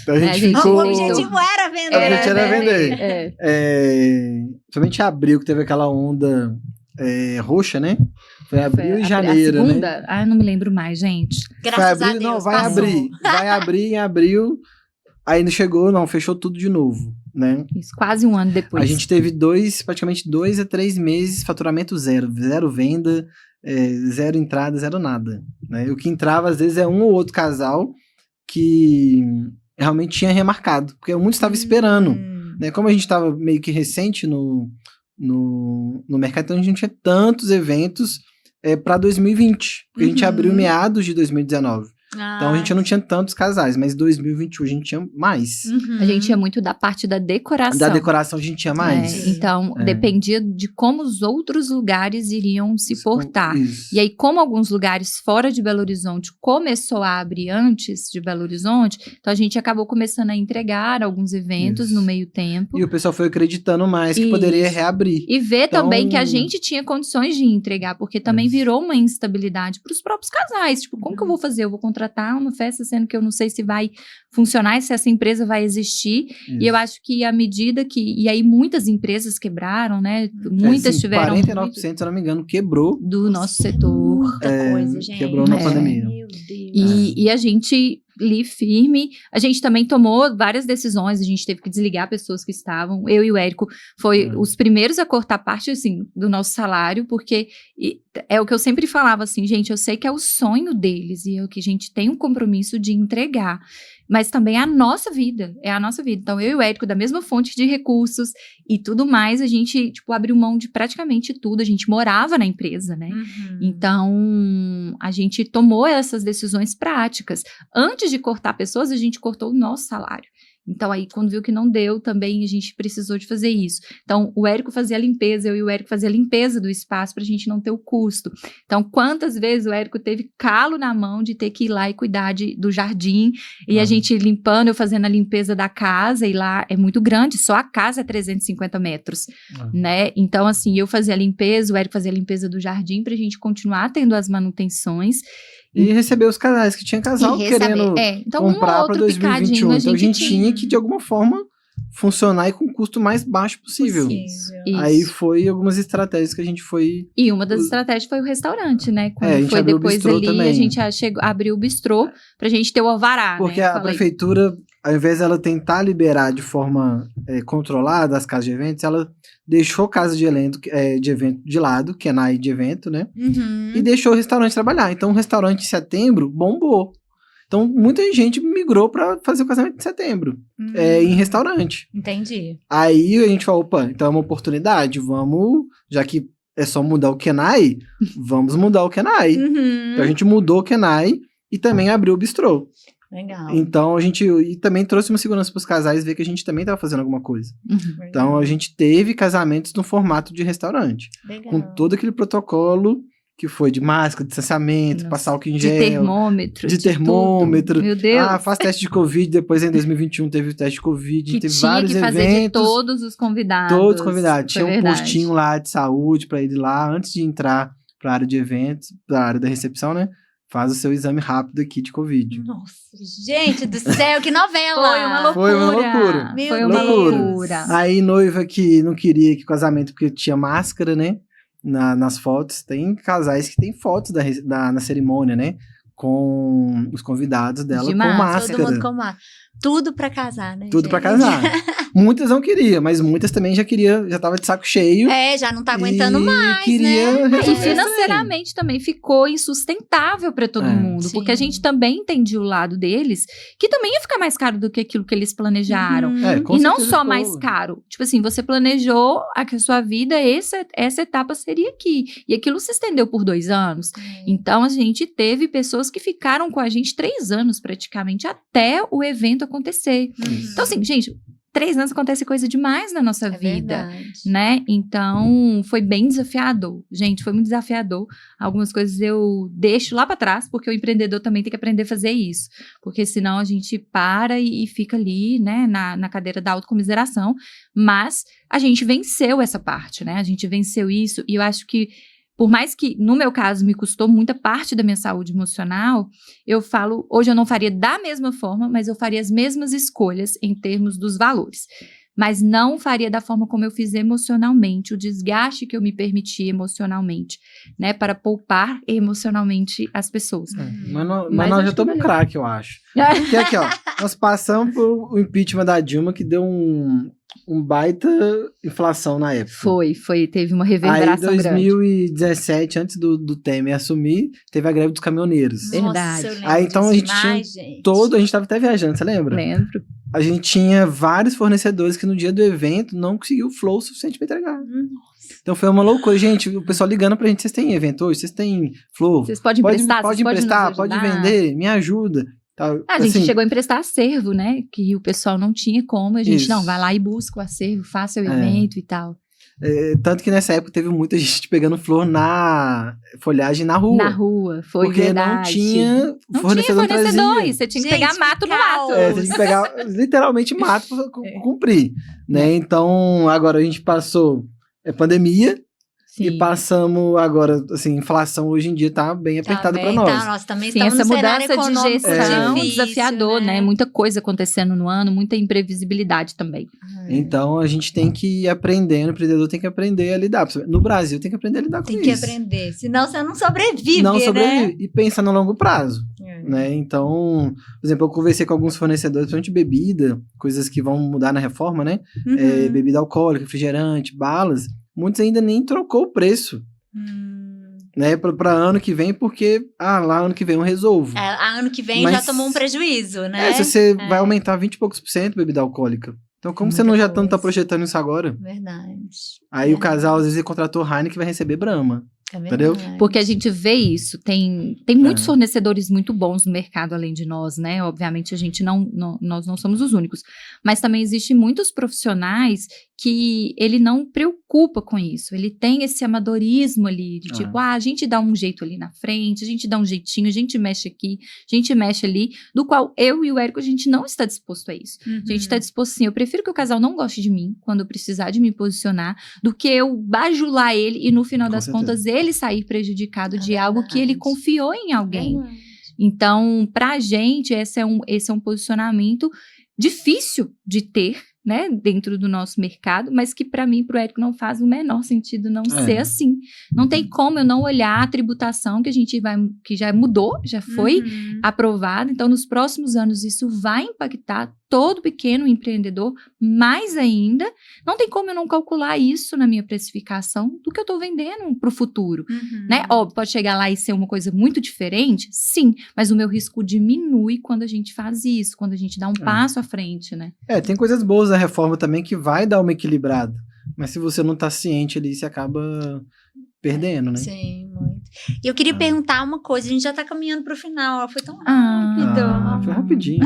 Então a gente ficou... O objetivo era vender. O objetivo era vender. Somente em abril que teve aquela onda roxa, né? Foi abril e janeiro, a segunda? né? Ah, eu não me lembro mais, gente. Graças a Deus, não, vai abrir. Vai abrir em abril. Aí não chegou, fechou tudo de novo, né? Isso, quase um ano depois. A gente teve praticamente 2 a 3 meses, faturamento zero venda, zero entrada, zero nada. Né? O que entrava, às vezes, é um ou outro casal que realmente tinha remarcado, porque muitos estavam esperando. Né? Como a gente estava meio que recente no mercado, então a gente não tinha tantos eventos para 2020, porque a gente abriu meados de 2019. Então a gente não tinha tantos casais, mas em 2021 a gente tinha mais. A gente tinha muito da parte da decoração. Da decoração a gente tinha mais. Então, dependia de como os outros lugares iriam se portar. Isso. E aí, como alguns lugares fora de Belo Horizonte começou a abrir antes de Belo Horizonte, então a gente acabou começando a entregar alguns eventos no meio tempo. E o pessoal foi acreditando mais que poderia reabrir. E ver também que a gente tinha condições de entregar, porque também virou uma instabilidade para os próprios casais. Como que eu vou fazer? Eu vou contratar uma festa, sendo que eu não sei se vai funcionar, se essa empresa vai existir. Isso. E eu acho que à medida que... E aí muitas empresas quebraram, né? Muitas tiveram... 49%, se eu não me engano, quebrou. Do nosso setor. Muita coisa, gente. Quebrou na pandemia. Meu Deus. E a gente... ali firme, a gente também tomou várias decisões, a gente teve que desligar pessoas que estavam, eu e o Érico foi os primeiros a cortar parte, assim, do nosso salário, porque é o que eu sempre falava, assim, gente, eu sei que é o sonho deles, e é o que a gente tem um compromisso de entregar, mas também é a nossa vida. É a nossa vida. Então, eu e o Érico, da mesma fonte de recursos e tudo mais, a gente, tipo, abriu mão de praticamente tudo. A gente morava na empresa, né? Então, a gente tomou essas decisões práticas. Antes de cortar pessoas, a gente cortou o nosso salário. Então, aí, quando viu que não deu, também a gente precisou de fazer isso. Então, o Érico fazia a limpeza, eu e o Érico fazia a limpeza do espaço pra gente não ter o custo. Então, quantas vezes o Érico teve calo na mão de ter que ir lá e cuidar do jardim, e a gente limpando, eu fazendo a limpeza da casa, e lá é muito grande, só a casa é 350 metros, né? Então, assim, eu fazia a limpeza, o Érico fazia a limpeza do jardim pra gente continuar tendo as manutenções. E receber os casais, que tinha casal querendo então, comprar para 2021. Então a gente tinha que, de alguma forma, funcionar e com o custo mais baixo possível. Aí foi algumas estratégias que a gente foi... E uma das estratégias foi o restaurante, né? Quando a gente foi depois ali, também. A gente abriu o bistrô pra gente ter o alvará, porque né? a prefeitura, ao invés dela tentar liberar de forma controlada as casas de eventos, ela deixou casa de evento de lado, Kenai de evento, né? E deixou o restaurante trabalhar. Então o restaurante em setembro bombou. Então muita gente migrou para fazer o casamento em setembro, em restaurante. Entendi. Aí a gente falou, opa, então é uma oportunidade, vamos, já que é só mudar o Kenai, vamos mudar o Kenai. Então a gente mudou o Kenai e também abriu o bistrô. Legal. Então a gente também trouxe uma segurança para os casais ver que a gente também estava fazendo alguma coisa. Então a gente teve casamentos no formato de restaurante. Legal. Com todo aquele protocolo que foi de máscara, distanciamento, passar álcool em gel. De termômetro. Tudo. Meu Deus. Faz teste de Covid. Depois em 2021 teve o teste de Covid. Teve vários que fazer eventos. de todos os convidados. Todos os convidados. Tinha verdade. Um postinho lá de saúde para ir lá antes de entrar para a área de eventos, para a área da recepção, né? Faz o seu exame rápido aqui de Covid. Nossa, gente do céu, que novela! Foi uma loucura. Meu Deus. Aí noiva que não queria que casamento porque tinha máscara, né? Nas fotos, tem casais que tem fotos na cerimônia, né? Com os convidados dela com máscara. Todo mundo com máscara. Tudo pra casar, né? Tudo pra casar. Muitas não queriam, mas muitas também já tava de saco cheio. Já não tá aguentando mais, queria né? E financeiramente também ficou insustentável pra todo mundo, porque a gente também entendia o lado deles, que também ia ficar mais caro do que aquilo que eles planejaram. Com e não certeza só ficou. mais caro. Tipo assim, você planejou que a sua vida, essa etapa seria aqui. E aquilo se estendeu por 2 anos. Então, a gente teve pessoas que ficaram com a gente 3 anos, praticamente, até o evento acontecer. Então, assim, gente, 3 anos acontece coisa demais na nossa vida, verdade. né? Então, foi bem desafiador. Gente, foi muito desafiador. Algumas coisas eu deixo lá pra trás, porque o empreendedor também tem que aprender a fazer isso. Porque senão a gente para e fica ali, né, na cadeira da autocomiseração. Mas a gente venceu essa parte, né? A gente venceu isso e eu acho que por mais que, no meu caso, me custou muita parte da minha saúde emocional, eu falo, hoje eu não faria da mesma forma, mas eu faria as mesmas escolhas em termos dos valores. Mas não faria da forma como eu fiz emocionalmente, o desgaste que eu me permiti emocionalmente, né? Para poupar emocionalmente as pessoas. Mas nós já estamos craque, eu acho. Porque aqui, ó, nós passamos por o impeachment da Dilma, que deu um baita inflação na época. Teve uma reverberação grande. Aí, em 2017, antes do Temer assumir, teve a greve dos caminhoneiros. Verdade. Nossa, aí, então, a gente tinha a gente tava até viajando, você lembra? Lembro. A gente tinha vários fornecedores que no dia do evento não conseguiu flow suficiente para entregar. Então foi uma loucura. Gente, o pessoal ligando pra gente, vocês têm evento hoje? Vocês têm flow? Vocês podem emprestar? Pode emprestar, pode vender, me ajuda. A gente chegou a emprestar acervo, né? Que o pessoal não tinha como. A gente, não, vai lá e busca o acervo, faça o evento e tal. Tanto que nessa época teve muita gente pegando flor na folhagem na rua. Na rua, foi porque verdade. Não tinha fornecedor. Você tinha que pegar mato no mato. Você tinha que pegar literalmente mato pra cumprir, né? Então, agora a gente passou pandemia. Sim. E passamos agora, assim, inflação hoje em dia tá bem apertada para nós. Nós também Sim, estamos essa mudança de gestão difícil, desafiador, né? Muita coisa acontecendo no ano, muita imprevisibilidade também. Então, a gente tem que ir aprendendo, o empreendedor tem que aprender a lidar. No Brasil, tem que aprender a lidar com isso. Tem que aprender, senão você não sobrevive, né? E pensa no longo prazo, né? Então, por exemplo, eu conversei com alguns fornecedores, principalmente de bebida, coisas que vão mudar na reforma, né? Bebida alcoólica, refrigerante, balas. Muitos ainda nem trocou o preço. né, pra ano que vem, porque, lá ano que vem eu resolvo. Ano que vem Mas- já tomou um prejuízo, né? Se você vai aumentar 20 e poucos por cento bebida alcoólica. Então, como você Muita não já não tá coisa. projetando isso agora? Verdade. Aí o casal, às vezes, contratou Heineken que vai receber Brahma. Entendeu? Porque a gente vê isso, tem muitos fornecedores muito bons no mercado além de nós, né? Obviamente a gente nós não somos os únicos, mas também existem muitos profissionais que ele não preocupa com isso, ele tem esse amadorismo ali, de tipo, a gente dá um jeito ali na frente, a gente dá um jeitinho, a gente mexe aqui, a gente mexe ali, do qual eu e o Érico, a gente não está disposto a isso. Uhum. A gente está disposto, sim, eu prefiro que o casal não goste de mim, quando eu precisar de me posicionar, do que eu bajular ele e no final Com das certeza. contas ele sair prejudicado de algo que verdade. ele confiou em alguém. Verdade. Então, pra gente, esse é um posicionamento difícil de ter, né, dentro do nosso mercado, mas que pra mim, pro Érico, não faz o menor sentido não ser assim. Não tem como eu não olhar a tributação que já mudou, já foi Uhum. aprovada. Então, nos próximos anos, isso vai impactar todo pequeno empreendedor, mais ainda. Não tem como eu não calcular isso na minha precificação do que eu estou vendendo para o futuro, Uhum. né? Óbvio, pode chegar lá e ser uma coisa muito diferente, sim, mas o meu risco diminui quando a gente faz isso, quando a gente dá um passo à frente, né? Tem coisas boas da reforma também que vai dar uma equilibrada. Mas se você não tá ciente ali, você acaba perdendo, né? Sim, muito. E eu queria perguntar uma coisa, a gente já tá caminhando pro final, foi tão Foi rapidinho.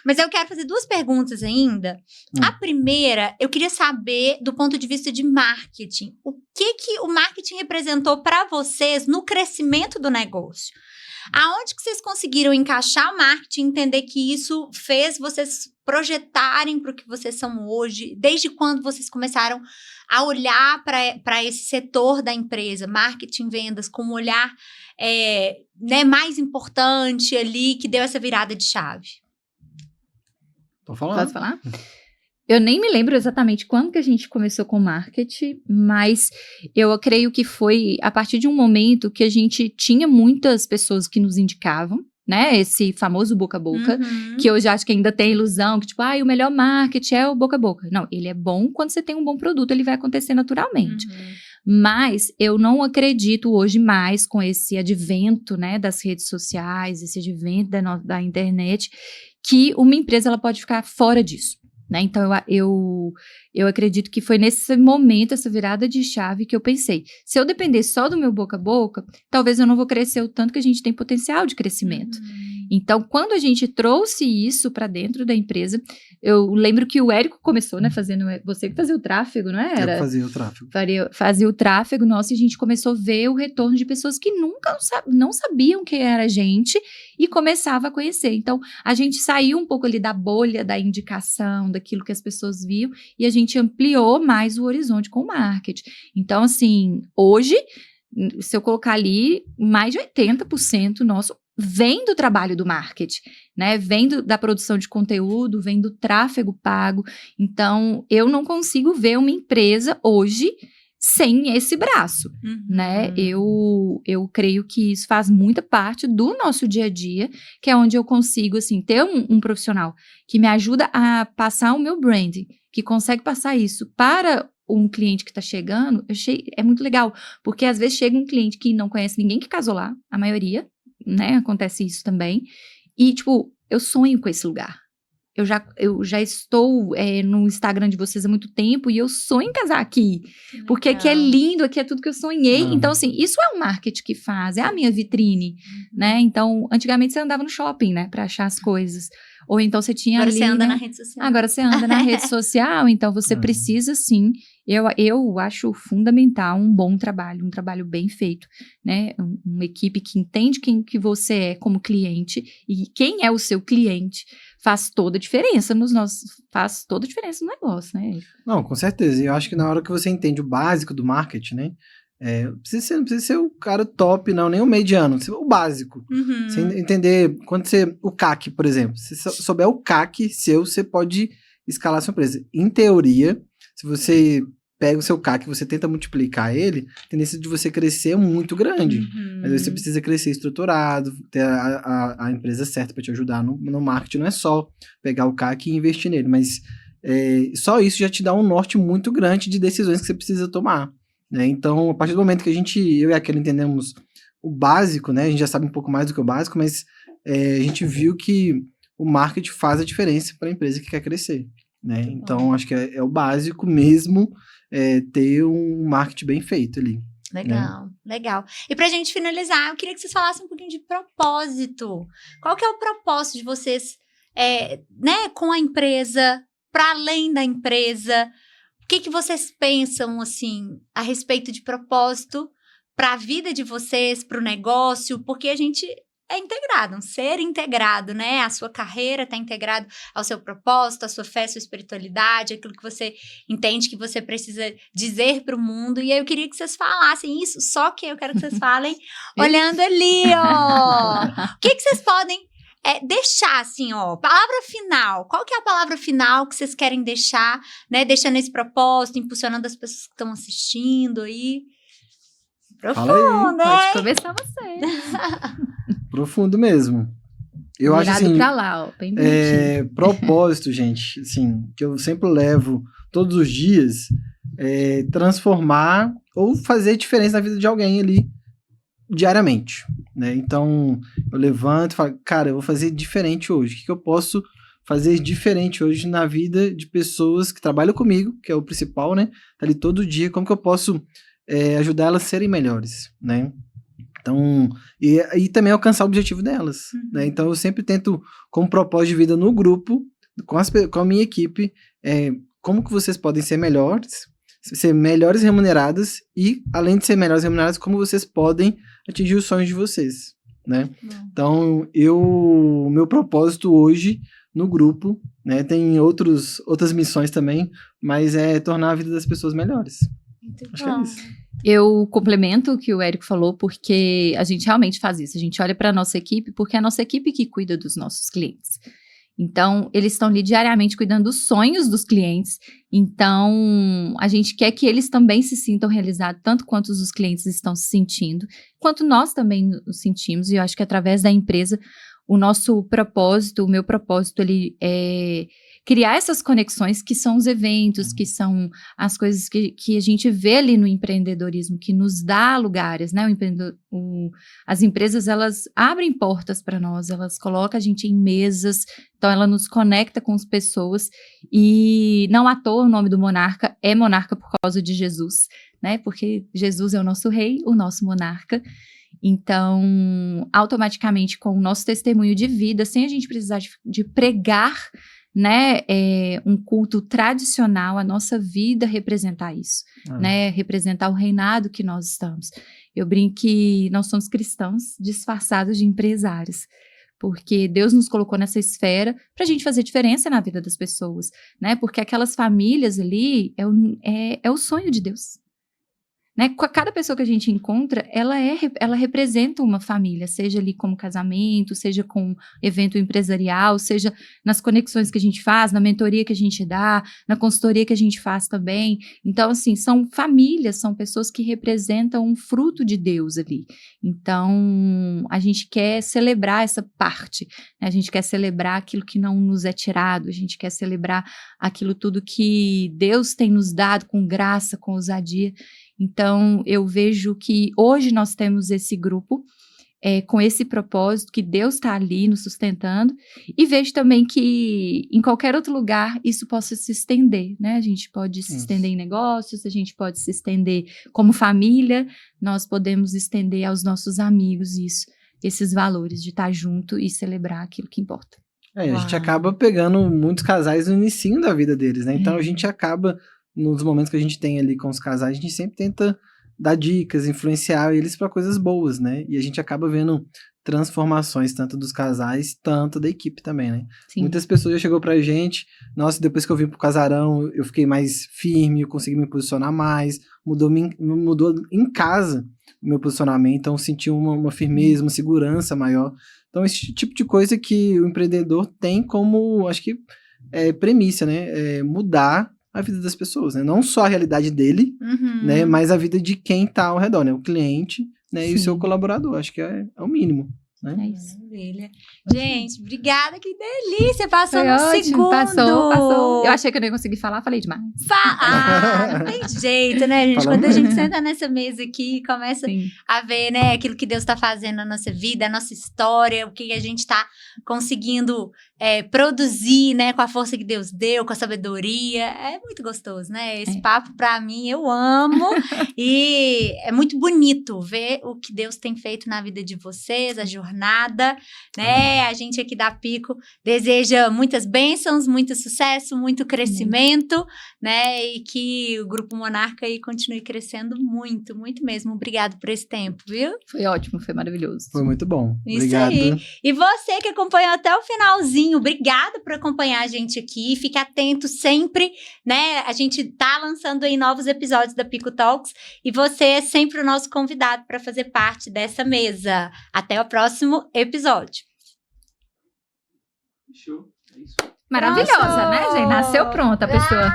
Mas eu quero fazer 2 perguntas ainda. A primeira, eu queria saber do ponto de vista de marketing, o que o marketing representou para vocês no crescimento do negócio? Aonde que vocês conseguiram encaixar o marketing, entender que isso fez vocês projetarem para o que vocês são hoje? Desde quando vocês começaram a olhar para esse setor da empresa, marketing, vendas, com um olhar né, mais importante ali, que deu essa virada de chave? Tô falando. Posso falar? Eu nem me lembro exatamente quando que a gente começou com marketing, mas eu creio que foi a partir de um momento que a gente tinha muitas pessoas que nos indicavam, né? Esse famoso boca a boca, que eu já acho que ainda tem ilusão, que tipo, o melhor marketing é o boca a boca. Não, ele é bom quando você tem um bom produto, ele vai acontecer naturalmente. Mas eu não acredito hoje mais com esse advento, né, das redes sociais, esse advento da internet, que uma empresa ela pode ficar fora disso. Né? Então, eu acredito que foi nesse momento, essa virada de chave, que eu pensei, se eu depender só do meu boca a boca, talvez eu não vou crescer o tanto que a gente tem potencial de crescimento. Então, quando a gente trouxe isso para dentro da empresa, eu lembro que o Érico começou, né, fazendo, você que fazia o tráfego, não era? Eu fazia o tráfego. Fazia o tráfego nosso e a gente começou a ver o retorno de pessoas que nunca não sabiam quem era a gente e começava a conhecer. Então, a gente saiu um pouco ali da bolha da indicação, daquilo que as pessoas viam, e a gente ampliou mais o horizonte com o marketing. Então, assim, hoje, se eu colocar ali, mais de 80% nosso vem do trabalho do marketing, né? Vem da produção de conteúdo, vem do tráfego pago. Então, eu não consigo ver uma empresa hoje sem esse braço, né? Eu creio que isso faz muita parte do nosso dia a dia, que é onde eu consigo, assim, ter um profissional que me ajuda a passar o meu branding, que consegue passar isso para um cliente que está chegando. É muito legal, porque às vezes chega um cliente que não conhece ninguém que casou lá, a maioria, né? Acontece isso também. E, tipo, eu sonho com esse lugar. Eu já estou no Instagram de vocês há muito tempo e eu sonho em casar aqui. Porque aqui é lindo, aqui é tudo que eu sonhei. Então, assim, isso é o marketing que faz, é a minha vitrine, né? Então, antigamente você andava no shopping, né? Pra achar as coisas. Ou então você tinha Agora ali, você anda né? na rede social. Agora você anda na rede social, então você precisa, sim. Eu acho fundamental um bom trabalho, um trabalho bem feito, né? Uma equipe que entende quem que você é como cliente e quem é o seu cliente faz toda a diferença faz toda a diferença no negócio, né? Não, com certeza. E eu acho que na hora que você entende o básico do marketing, né? Não precisa ser o cara top, não, nem o mediano, o básico. Você entender, o CAC, por exemplo, se você souber o CAC seu, você pode escalar a sua empresa. Em teoria, se você pega o seu CAC e você tenta multiplicar ele, a tendência de você crescer é muito grande. Mas aí você precisa crescer estruturado, ter a empresa certa para te ajudar no marketing. Não é só pegar o CAC e investir nele, mas só isso já te dá um norte muito grande de decisões que você precisa tomar. né? Então, a partir do momento que eu e a Kelly entendemos o básico, né? A gente já sabe um pouco mais do que o básico, mas a gente viu que o marketing faz a diferença para a empresa que quer crescer, né? Então, acho que é o básico mesmo, ter um marketing bem feito ali. Legal, legal. E pra gente finalizar, eu queria que vocês falassem um pouquinho de propósito. Qual que é o propósito de vocês, né, com a empresa, para além da empresa? O que vocês pensam, assim, a respeito de propósito para a vida de vocês, para o negócio? Porque a gente é integrado, um ser integrado, né? A sua carreira está integrado ao seu propósito, à sua fé, à sua espiritualidade, aquilo que você entende que você precisa dizer para o mundo. E aí eu queria que vocês falassem isso, só que eu quero que vocês falem olhando ali, ó. O que vocês podem deixar, assim, ó, palavra final. Qual que é a palavra final que vocês querem deixar, né? Deixando esse propósito, impulsionando as pessoas que estão assistindo aí. Profundo, pode começar você. Profundo mesmo. Eu acho assim, pra lá, ó, bem bonitinho. Propósito, gente, assim, que eu sempre levo todos os dias, transformar ou fazer diferença na vida de alguém ali diariamente, né? Então, eu levanto e falo, cara, eu vou fazer diferente hoje. O que eu posso fazer diferente hoje na vida de pessoas que trabalham comigo, que é o principal, né? Tá ali todo dia, como que eu posso ajudar elas a serem melhores, né? Então, e também alcançar o objetivo delas, né? Então, eu sempre tento, como propósito de vida no grupo, com a minha equipe, como que vocês podem ser melhores remuneradas e, além de ser melhores remuneradas, como vocês podem atingir os sonhos de vocês, né? Então, meu propósito hoje no grupo, né? Tem outras missões também, mas é tornar a vida das pessoas melhores. Acho que é isso. Eu complemento o que o Érico falou, porque a gente realmente faz isso. A gente olha para a nossa equipe, porque é a nossa equipe que cuida dos nossos clientes. Então, eles estão ali diariamente cuidando dos sonhos dos clientes. Então, a gente quer que eles também se sintam realizados, tanto quanto os clientes estão se sentindo, quanto nós também nos sentimos. E eu acho que através da empresa, o meu propósito, ele é criar essas conexões que são os eventos, que são as coisas que a gente vê ali no empreendedorismo, que nos dá lugares, né? As empresas, elas abrem portas para nós, elas colocam a gente em mesas, então ela nos conecta com as pessoas, e não à toa o nome do Monarca é Monarca por causa de Jesus, né? Porque Jesus é o nosso rei, o nosso monarca. Então, automaticamente, com o nosso testemunho de vida, sem a gente precisar de pregar, né, um culto tradicional, a nossa vida representar isso, né, representar o reinado que nós estamos. Eu brinco que nós somos cristãos disfarçados de empresários, porque Deus nos colocou nessa esfera para a gente fazer diferença na vida das pessoas, né, porque aquelas famílias ali é o sonho de Deus. Né? Cada pessoa que a gente encontra, ela representa uma família, seja ali como casamento, seja com evento empresarial, seja nas conexões que a gente faz, na mentoria que a gente dá, na consultoria que a gente faz também. Então, assim, são famílias, são pessoas que representam um fruto de Deus ali. Então, a gente quer celebrar essa parte, né? A gente quer celebrar aquilo que não nos é tirado, a gente quer celebrar aquilo tudo que Deus tem nos dado com graça, com ousadia. Então, eu vejo que hoje nós temos esse grupo com esse propósito, que Deus está ali nos sustentando, e vejo também que em qualquer outro lugar isso possa se estender, né? A gente pode se estender em negócios, a gente pode se estender como família, nós podemos estender aos nossos amigos esses valores de estar junto e celebrar aquilo que importa. A gente acaba pegando muitos casais no inicinho da vida deles, né? Então, a gente acaba, nos momentos que a gente tem ali com os casais, a gente sempre tenta dar dicas, influenciar eles para coisas boas, né? E a gente acaba vendo transformações, tanto dos casais, tanto da equipe também, né? Sim. Muitas pessoas já chegou pra gente, nossa, depois que eu vim pro casarão, eu fiquei mais firme, eu consegui me posicionar mais, mudou em casa o meu posicionamento, então eu senti uma firmeza, uma segurança maior. Então, esse tipo de coisa que o empreendedor tem como, acho que, premissa, né? Mudar a vida das pessoas, né? Não só a realidade dele, né? Mas a vida de quem tá ao redor, né? O cliente, né? E o seu colaborador. Acho que é o mínimo, né? É isso. Maravilha. Gente, obrigada, que delícia. Passou Foi no ótimo, segundo. passou. Eu achei que eu não ia conseguir falar, falei demais. Não tem jeito, né, gente? Falou Quando a gente muito. senta nessa mesa aqui e começa Sim. a ver, né, aquilo que Deus está fazendo na nossa vida, a nossa história, o que a gente está conseguindo produzir, né, com a força que Deus deu, com a sabedoria. É muito gostoso, né? Esse papo, pra mim, eu amo. E é muito bonito ver o que Deus tem feito na vida de vocês, a jornada, né? A gente aqui da Pico deseja muitas bênçãos, muito sucesso, muito crescimento, né? E que o Grupo Monarca aí continue crescendo muito, muito mesmo. Obrigado por esse tempo, viu? Foi ótimo, foi maravilhoso. Foi muito bom. Isso Obrigado. aí. E você que acompanhou até o finalzinho, obrigada por acompanhar a gente aqui. Fique atento sempre, né? A gente tá lançando aí novos episódios da Pico Talks e você é sempre o nosso convidado para fazer parte dessa mesa. Até o próximo episódio. Fechou. É isso. Maravilhosa, né, gente? Nasceu pronta a pessoa.